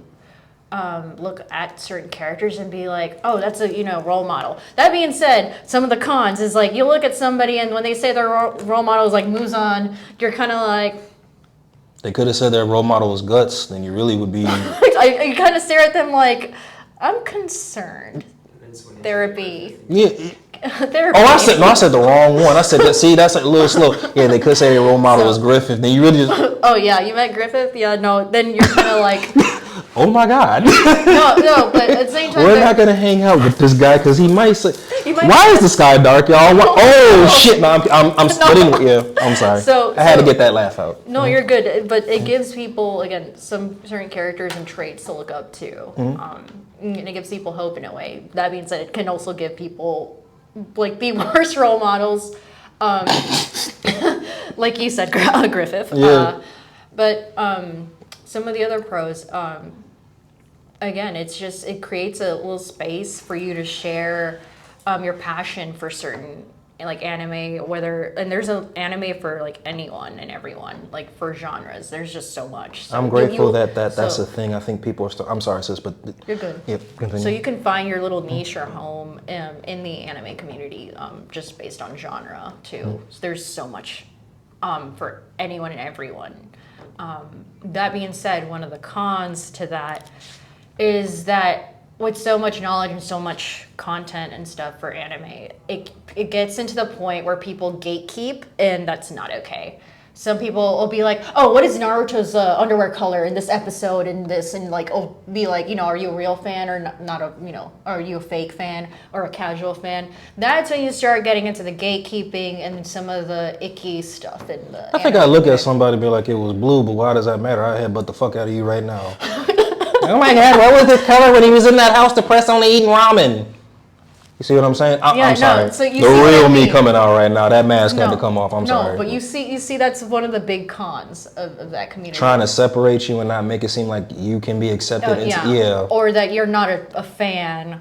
Speaker 2: look at certain characters and be like, oh, that's a role model. That being said, some of the cons is like you look at somebody and when they say their role model is like Muzan, you're kind of like,
Speaker 1: they could have said their role model was Guts, then you really would be.
Speaker 2: you kind of stare at them like, I'm concerned. Therapy.
Speaker 1: Yeah.
Speaker 2: Therapy.
Speaker 1: Oh, I said the wrong one. I said that. See, that's a little slow. Yeah, they could say their role model was Griffith. Then you really just.
Speaker 2: Oh yeah, you meant Griffith? Yeah, no. Then you're kind of like.
Speaker 1: Oh my God.
Speaker 2: No, but at the same time,
Speaker 1: we're not gonna hang out with this guy because he might say.
Speaker 2: might
Speaker 1: Why is the sky dark, y'all? Oh shit! No, I'm splitting. Yeah, I'm sorry. I had to get that laugh out.
Speaker 2: No, you're good. But it gives people again some certain characters and traits to look up to. And it gives people hope in a way. That being said, it can also give people like the worst role models, like you said, Griffith.
Speaker 1: Yeah.
Speaker 2: But some of the other pros, again, it creates a little space for you to share your passion for certain like anime, and there's an anime for like anyone and everyone, like for genres. There's just so much. So
Speaker 1: I'm grateful that's a thing. I think people are still. I'm sorry, sis, but
Speaker 2: you're good.
Speaker 1: Yep. Continue.
Speaker 2: So you can find your little niche or home in the anime community, just based on genre too. So there's so much for anyone and everyone. That being said, one of the cons to that is that with so much knowledge and so much content and stuff for anime, it gets into the point where people gatekeep, and that's not okay. Some people will be like, oh, what is Naruto's underwear color in this episode and this, and like, oh, be like, are you a real fan or not are you a fake fan or a casual fan? That's when you start getting into the gatekeeping and some of the icky stuff in the
Speaker 1: I think I look at somebody and be like, it was blue, but why does that matter? I headbutt the fuck out of you right now. Oh my God, what was this color when he was in that house depressed only eating ramen? You see what I'm saying? I'm sorry.
Speaker 2: So you
Speaker 1: the
Speaker 2: see
Speaker 1: real me coming out right now. That mask had to come off. I'm sorry.
Speaker 2: No, but you see that's one of the big cons of that community.
Speaker 1: Trying to separate you and not make it seem like you can be accepted. Yeah.
Speaker 2: Or that you're not a fan.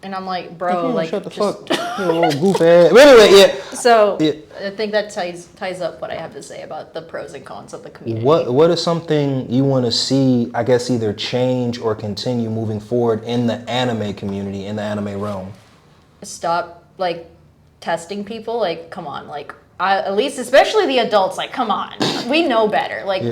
Speaker 2: And I'm like, bro, like,
Speaker 1: shut the fuck, you little goof ass. But anyway, yeah.
Speaker 2: So I think that ties up what I have to say about the pros and cons of the community.
Speaker 1: What is something you want to see, I guess, either change or continue moving forward in the anime community, in the anime realm?
Speaker 2: Stop like testing people. Like, come on, like. At least, especially the adults, like, come on, we know better. Like,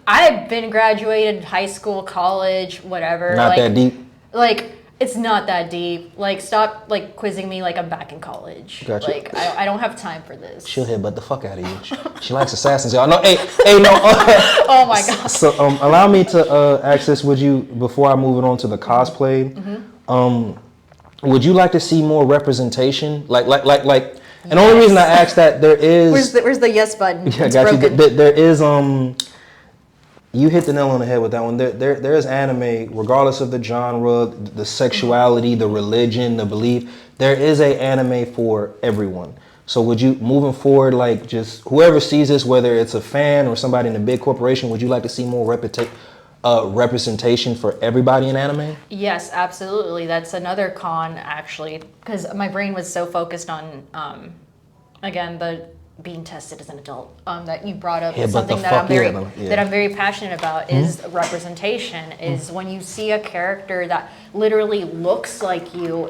Speaker 2: I've been graduated, high school, college, whatever.
Speaker 1: Not that deep.
Speaker 2: Like. It's not that deep. Like, stop, like, quizzing me like I'm back in college.
Speaker 1: Gotcha.
Speaker 2: Like, I don't have time for this.
Speaker 1: She'll headbutt the fuck out of you. She likes assassins, y'all. No, hey, no.
Speaker 2: Oh my God.
Speaker 1: So, allow me to ask this. Would you, before I move it on to the cosplay, would you like to see more representation? Like, and the only reason I ask that there is.
Speaker 2: Where's the yes button?
Speaker 1: Yeah, I got broken. You. There is You hit the nail on the head with that one. There is anime, regardless of the genre, the sexuality, the religion, the belief. There is a anime for everyone. So would you, moving forward, like just whoever sees this, whether it's a fan or somebody in a big corporation, would you like to see more representation for everybody in anime?
Speaker 2: Yes, absolutely. That's another con, actually, because my brain was so focused on, again, the being tested as an adult. That you brought up
Speaker 1: Yeah, but
Speaker 2: something
Speaker 1: the
Speaker 2: that I'm
Speaker 1: fuck-
Speaker 2: very
Speaker 1: yeah, yeah.
Speaker 2: that I'm very passionate about is representation. Is when you see a character that literally looks like you,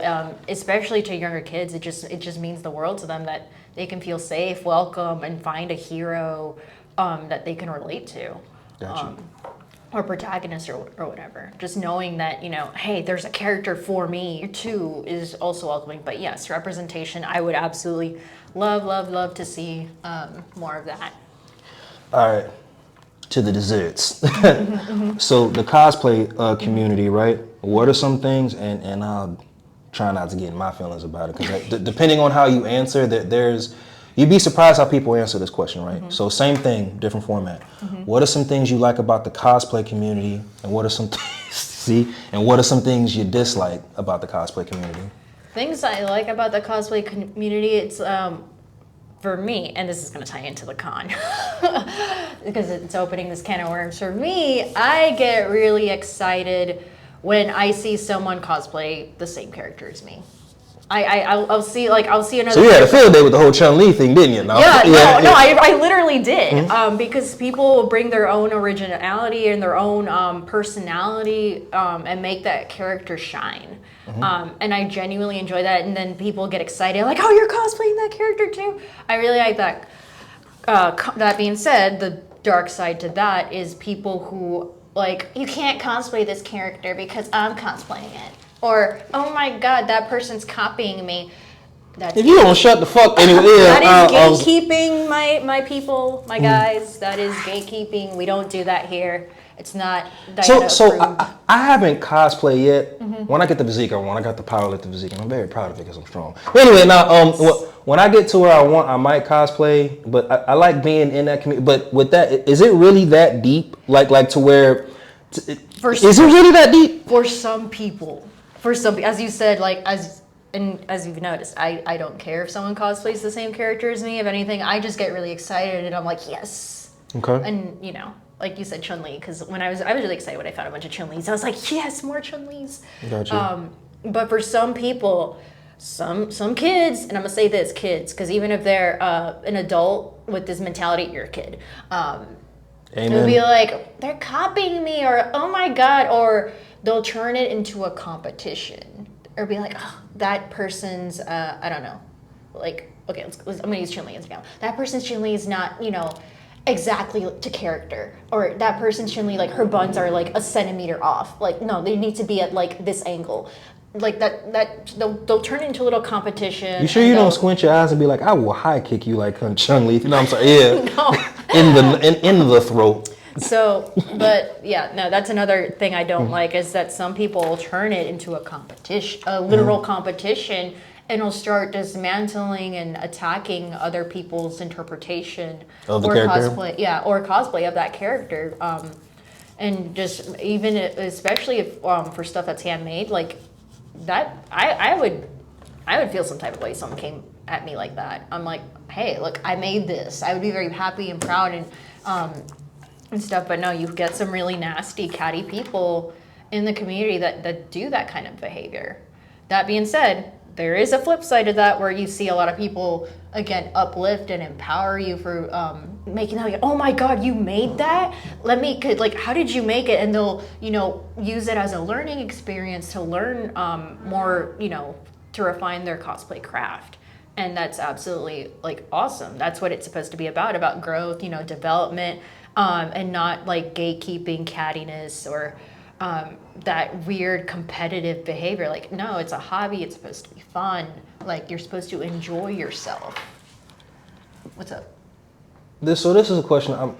Speaker 2: especially to younger kids, it just means the world to them that they can feel safe, welcome, and find a hero that they can relate to.
Speaker 1: Gotcha.
Speaker 2: Or protagonist or whatever. Just knowing that, hey, there's a character for me too is also welcoming. But yes, representation, I would absolutely love to see more of that.
Speaker 1: All right, to the desserts. So the cosplay community, right? What are some things, and I'll try not to get in my feelings about it, because depending on how you answer, you'd be surprised how people answer this question, right? So same thing, different format. What are some things you like about the cosplay community, and what are some what are some things you dislike about the cosplay community?
Speaker 2: Things I like about the cosplay community, it's for me, and this is going to tie into the con because it's opening this can of worms. For me, I get really excited when I see someone cosplay the same character as me. I'll see another.
Speaker 1: So you had a field day with the whole Chun-Li thing, didn't you? No?
Speaker 2: Yeah, no, I literally did. Because people bring their own originality and their own personality and make that character shine. And I genuinely enjoy that. And then people get excited, like, oh, you're cosplaying that character too? I really like that. That being said, the dark side to that is people who, like, you can't cosplay this character because I'm cosplaying it. Or, oh my god, that person's copying me.
Speaker 1: If you don't shut the fuck anyway,
Speaker 2: that is gatekeeping, my people, my guys. That is gatekeeping. We don't do that here. It's not.
Speaker 1: So I haven't cosplayed yet. When I get the physique, I got the power lift the physique, and I'm very proud of it because I'm strong. But anyway, now when I get to where I might cosplay, but I like being in that community. But with that, is it really that deep? Like to where? Is it really that deep?
Speaker 2: For some people, as you said, like as you've noticed, I don't care if someone cosplays the same character as me. If anything, I just get really excited and I'm like, yes.
Speaker 1: Okay.
Speaker 2: And like you said, Chun-Li, because when I was really excited when I found a bunch of Chun-Lis. I was like, yes, more Chun-Lis.
Speaker 1: Gotcha.
Speaker 2: But for some people, some kids, and I'm gonna say this, kids, because even if they're an adult with this mentality, you're a kid. It'll be like, they're copying me, or oh my god, or they'll turn it into a competition, or be like, oh, that person's, I don't know, like, okay, I'm gonna use Chun-Li as an example. That person's Chun-Li is not, exactly to character, or that person's Chun-Li, like her buns are like a centimeter off. Like, no, they need to be at like this angle. Like that they'll turn it into a little competition.
Speaker 1: You sure you don't squint your eyes and be like, I will high kick you like Chun-Li? You know what I'm saying? Yeah. No. in the throat.
Speaker 2: So, but yeah, no, that's another thing I don't like, is that some people will turn it into a competition, a literal competition, and will start dismantling and attacking other people's interpretation
Speaker 1: of the
Speaker 2: or
Speaker 1: character?
Speaker 2: cosplay of that character. And just even especially if for stuff that's handmade, like that, I would feel some type of way if someone came at me like that. I'm like, hey, look, I made this. I would be very happy and proud and stuff. But no, you get some really nasty, catty people in the community that do that kind of behavior. That being said, there is a flip side to that where you see a lot of people, again, uplift and empower you for making that, like, oh my God, you made that? How did you make it? And they'll, use it as a learning experience to learn more, to refine their cosplay craft. And that's absolutely awesome. That's what it's supposed to be about growth, development, and not like gatekeeping, cattiness, or that weird competitive behavior. No, it's a hobby. It's supposed to be fun. You're supposed to enjoy yourself. What's up?
Speaker 1: This is a question.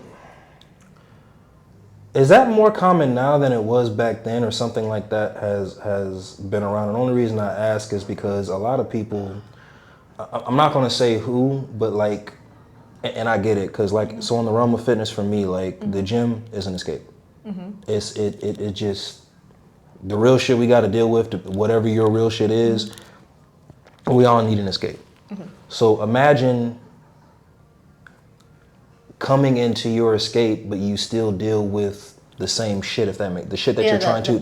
Speaker 1: Is that more common now than it was back then, or something like that has been around? And the only reason I ask is because a lot of people, I'm not going to say who, but and I get it, because so in the realm of fitness for me, the gym is an escape. Mm-hmm. It just, the real shit we got to deal with, whatever your real shit is, we all need an escape. Mm-hmm. So imagine coming into your escape, but you still deal with the same shit, if that makes the shit that
Speaker 2: Yeah,
Speaker 1: you're trying to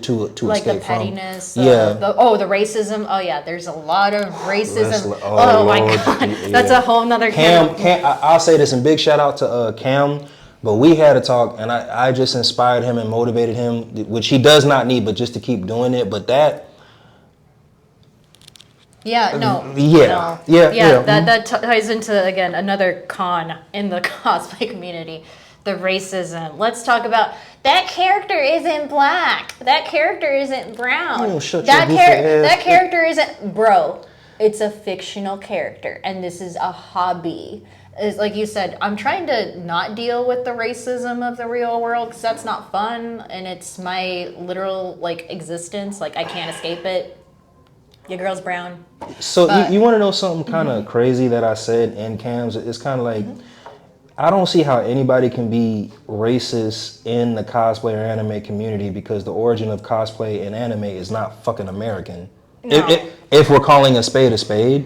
Speaker 2: like
Speaker 1: escape
Speaker 2: the pettiness,
Speaker 1: from. Yeah.
Speaker 2: the racism. Oh yeah, there's a lot of racism.
Speaker 1: Oh,
Speaker 2: Oh my
Speaker 1: Lord.
Speaker 2: god,
Speaker 1: Yeah.
Speaker 2: that's a whole nother
Speaker 1: Cam, I'll say this, and big shout out to Cam. But we had a talk, and I just inspired him and motivated him, which he does not need, but just to keep doing it. But that.
Speaker 2: Yeah, no.
Speaker 1: Yeah.
Speaker 2: No.
Speaker 1: Yeah.
Speaker 2: Yeah, that ties into, again, another con in the cosplay community. The racism. Let's talk about that character isn't black. That character isn't brown.
Speaker 1: Oh, shut
Speaker 2: that
Speaker 1: your goofy ass.
Speaker 2: that character isn't, bro. It's a fictional character, and this is a hobby. It's like you said, I'm trying to not deal with the racism of the real world because that's not fun, and it's my literal like existence. Like I can't escape it. Your girl's brown.
Speaker 1: So you want to know something kind of crazy that I said in Cam's? It's kind of like, I don't see how anybody can be racist in the cosplay or anime community because the origin of cosplay and anime is not fucking American.
Speaker 2: No.
Speaker 1: If we're calling a spade,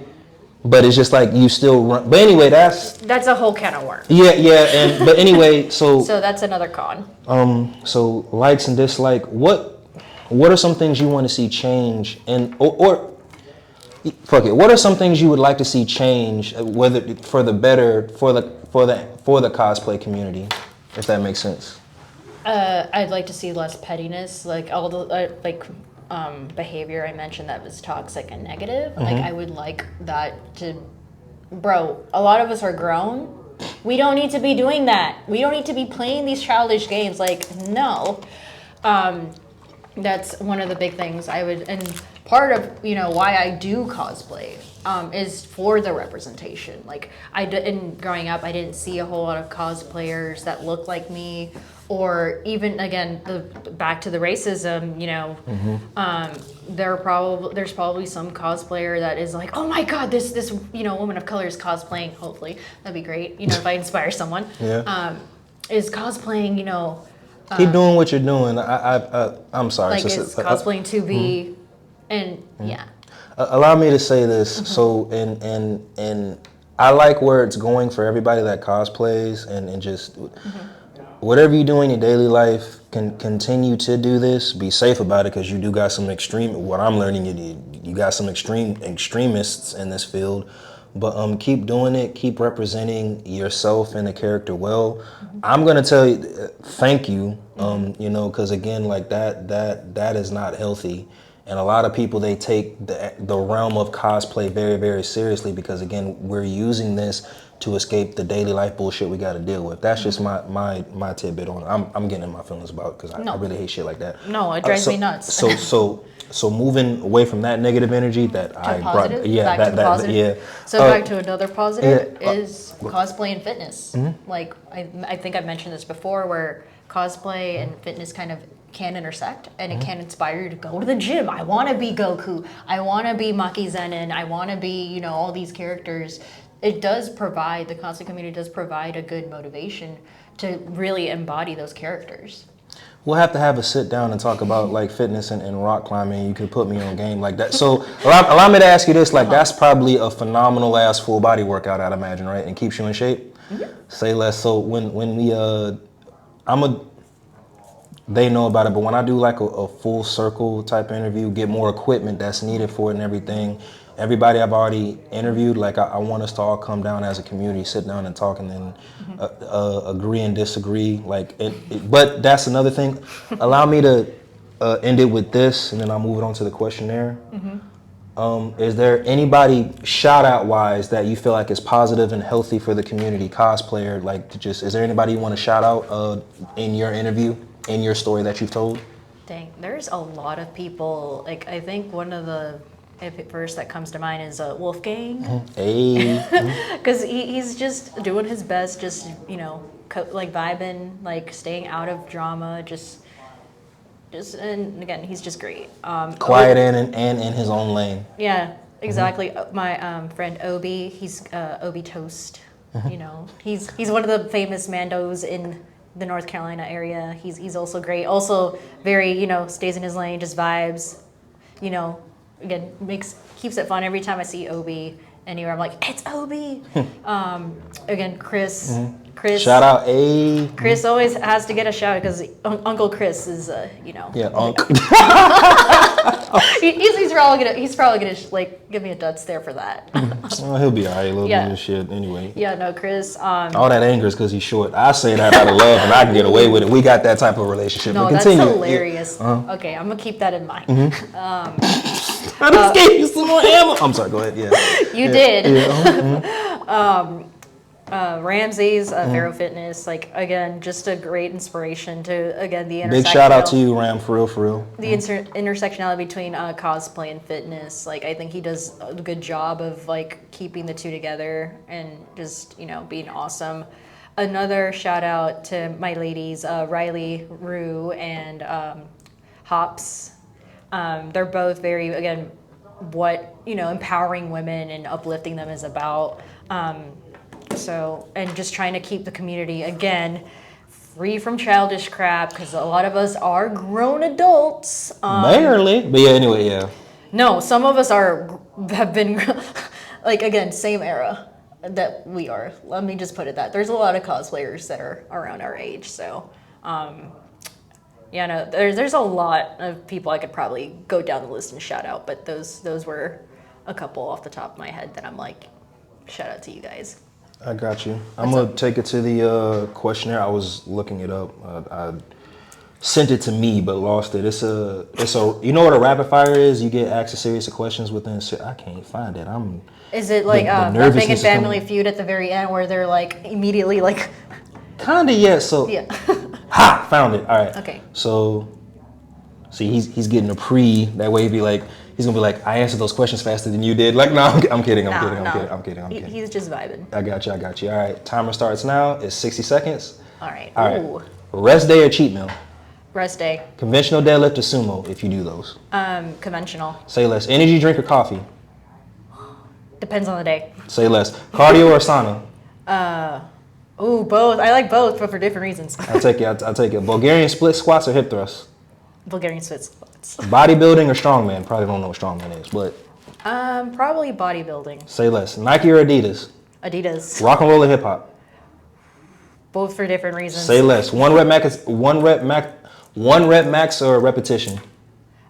Speaker 1: but it's just like you still run. But anyway, that's
Speaker 2: a whole can of worms.
Speaker 1: Yeah. But anyway, so
Speaker 2: that's another con.
Speaker 1: So likes and dislike. What are some things you want to see change, and or fuck it? What are some things you would like to see change, whether for the better for the cosplay community, if that makes sense?
Speaker 2: I'd like to see less pettiness, like all the behavior I mentioned that was toxic and negative. Like I would like that to, bro. A lot of us are grown. We don't need to be doing that. We don't need to be playing these childish games. Like no. That's one of the big things I would, and part of why I do cosplay is for the representation. Like growing up, I didn't see a whole lot of cosplayers that look like me, or even again back to the racism. There's probably some cosplayer that is like, oh my god, this woman of color is cosplaying. Hopefully that'd be great. If I inspire someone.
Speaker 1: Yeah.
Speaker 2: Is cosplaying.
Speaker 1: Keep doing what you're doing. I'm sorry.
Speaker 2: Like it's cosplaying to be, and yeah.
Speaker 1: Allow me to say this. So, and I like where it's going for everybody that cosplays, and just whatever you do in your daily life, can continue to do this. Be safe about it because you do got some extreme. What I'm learning, you got some extremists in this field. But keep doing it. Keep representing yourself and the character well. I'm gonna tell you, thank you. Because again, like that is not healthy. And a lot of people, they take the realm of cosplay very, very seriously because again, we're using this to escape the daily life bullshit we got to deal with. That's just my tidbit on it. I'm getting in my feelings about it because I really hate shit like that.
Speaker 2: No, it drives me nuts.
Speaker 1: So moving away from that negative energy that I brought,
Speaker 2: positive. So back to another positive is cosplay and fitness. Like I think I've mentioned this before, where cosplay and fitness kind of can intersect, and it can inspire you to go to the gym. I want to be Goku. I want to be Maki Zenin. I want to be all these characters. It does provide, the cosplay community does provide a good motivation to really embody those characters.
Speaker 1: We'll have to have a sit down and talk about like fitness and rock climbing. You could put me on game like that. So allow me to ask you this, like that's probably a phenomenal ass full body workout, I'd imagine, right? And keeps you in shape. Say less. So when we they know about it, but when I do like a full circle type interview, get more equipment that's needed for it and everything, everybody I've already interviewed, like I want us to all come down as a community, sit down and talk, and then agree and disagree. But that's another thing. Allow me to end it with this, and then I'll move it on to the questionnaire. Is there anybody shout out wise that you feel like is positive and healthy for the community cosplayer? Is there anybody you want to shout out in your interview, in your story that you've told?
Speaker 2: Dang, there's a lot of people. Like I think one of the first that comes to mind is Wolfgang.
Speaker 1: Hey.
Speaker 2: Because he's just doing his best, just vibing, like staying out of drama, and again, he's just great.
Speaker 1: Quiet and in his own lane.
Speaker 2: Yeah, exactly. My friend Obi, he's Obi Toast. He's one of the famous Mandos in the North Carolina area. He's also great. Also very, stays in his lane, just vibes. Again, keeps it fun every time I see Obi. anywhere, I'm like, it's Obi. Again, Chris. Chris.
Speaker 1: Shout out A.
Speaker 2: Chris always has to get a shout because Uncle Chris is, you know.
Speaker 1: Yeah, Unc.
Speaker 2: He's probably gonna like give me a duds there for that.
Speaker 1: Well, he'll be alright. A little
Speaker 2: Yeah.
Speaker 1: bit of shit anyway.
Speaker 2: Yeah, no, Chris.
Speaker 1: All that anger is because he's short. I say that out of love, and I can get away with it. We got that type of relationship.
Speaker 2: No,
Speaker 1: But
Speaker 2: that's
Speaker 1: continue.
Speaker 2: hilarious.
Speaker 1: Yeah.
Speaker 2: Okay, I'm gonna keep that in mind.
Speaker 1: I just gave you some more ammo. I'm sorry. Go ahead. Yeah.
Speaker 2: You did.
Speaker 1: Yeah.
Speaker 2: Ramsey's Vero Fitness, like again, just a great inspiration to again the
Speaker 1: Big shout out to you, Ram, for real, for real.
Speaker 2: The intersectionality between cosplay and fitness. Like I think he does a good job of like keeping the two together and just being awesome. Another shout out to my ladies, Riley Rue and Hops. They're both very again what empowering women and uplifting them is about. And just trying to keep the community, again, free from childish crap, because a lot of us are grown adults.
Speaker 1: Barely. But yeah, anyway, yeah.
Speaker 2: No, some of us have been, like, again, same era that we are. Let me just put it that. There's a lot of cosplayers that are around our age, so, yeah, no, there's a lot of people I could probably go down the list and shout out, but those were a couple off the top of my head that I'm like, shout out to you guys.
Speaker 1: I got you. I'm going to take it to the questionnaire. I was looking it up. I sent it to me, but lost it. It's a. You know what a rapid fire is? You get asked a series of questions within. I can't find it.
Speaker 2: Is it like
Speaker 1: the
Speaker 2: that thing in
Speaker 1: nervousness
Speaker 2: Family Feud at the very end where they're like immediately like?
Speaker 1: Kinda, yeah. So.
Speaker 2: Yeah.
Speaker 1: Ha! Found it. All right.
Speaker 2: Okay.
Speaker 1: So, see, he's getting a pre. That way, he's gonna be like, I answered those questions faster than you did. Like, no, I'm kidding. I'm kidding.
Speaker 2: He's just vibing.
Speaker 1: I got you. All right. Timer starts now. It's 60 seconds.
Speaker 2: All right.
Speaker 1: All right.
Speaker 2: Ooh.
Speaker 1: Rest day or cheat meal?
Speaker 2: Rest day.
Speaker 1: Conventional deadlift or sumo, if you do those.
Speaker 2: Conventional.
Speaker 1: Say less. Energy drink or coffee?
Speaker 2: Depends on the day.
Speaker 1: Say less. Cardio or sauna?
Speaker 2: Ooh, both. I like both, but for different reasons.
Speaker 1: I'll take it. Bulgarian split squats or hip thrusts?
Speaker 2: Bulgarian split squats.
Speaker 1: Bodybuilding or strongman? Probably don't know what strongman is, but.
Speaker 2: Probably bodybuilding.
Speaker 1: Say less. Nike or Adidas?
Speaker 2: Adidas.
Speaker 1: Rock and roll or hip hop?
Speaker 2: Both for different reasons.
Speaker 1: Say less. One rep max or repetition?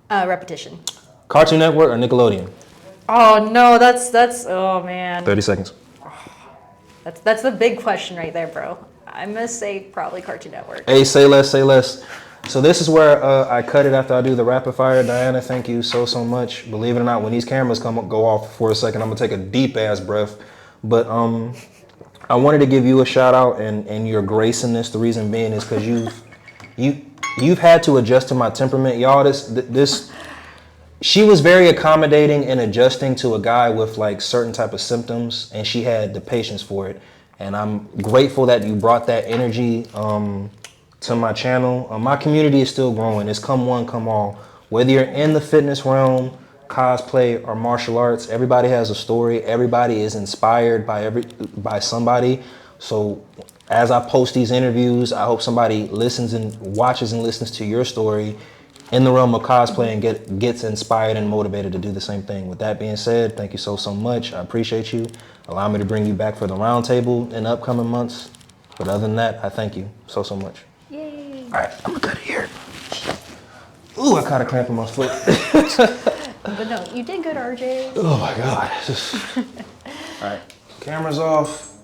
Speaker 2: Repetition.
Speaker 1: Cartoon Network or Nickelodeon?
Speaker 2: Oh no, that's oh man.
Speaker 1: 30 seconds.
Speaker 2: That's the big question right there, bro. I'm gonna say probably Cartoon Network.
Speaker 1: Hey, say less. So this is where I cut it after I do the rapid fire. Diana, thank you so much. Believe it or not, when these cameras go off for a second, I'm gonna take a deep ass breath. But I wanted to give you a shout out and your grace in this. The reason being is because you've had to adjust to my temperament, y'all. She was very accommodating and adjusting to a guy with like certain type of symptoms, and she had the patience for it. And I'm grateful that you brought that energy to my channel. My community is still growing. It's come one, come all. Whether you're in the fitness realm, cosplay, or martial arts, everybody has a story. Everybody is inspired by somebody. So as I post these interviews, I hope somebody listens and watches and listens to your story in the realm of cosplay and gets inspired and motivated to do the same thing. With that being said, thank you so much. I appreciate you. Allow me to bring you back for the roundtable in upcoming months. But other than that, I thank you so much.
Speaker 2: Yay.
Speaker 1: All right, I'm gonna cut it here. Ooh, I caught a cramp in my foot.
Speaker 2: But no, you did good, RJ.
Speaker 1: Oh my God. All right, camera's off.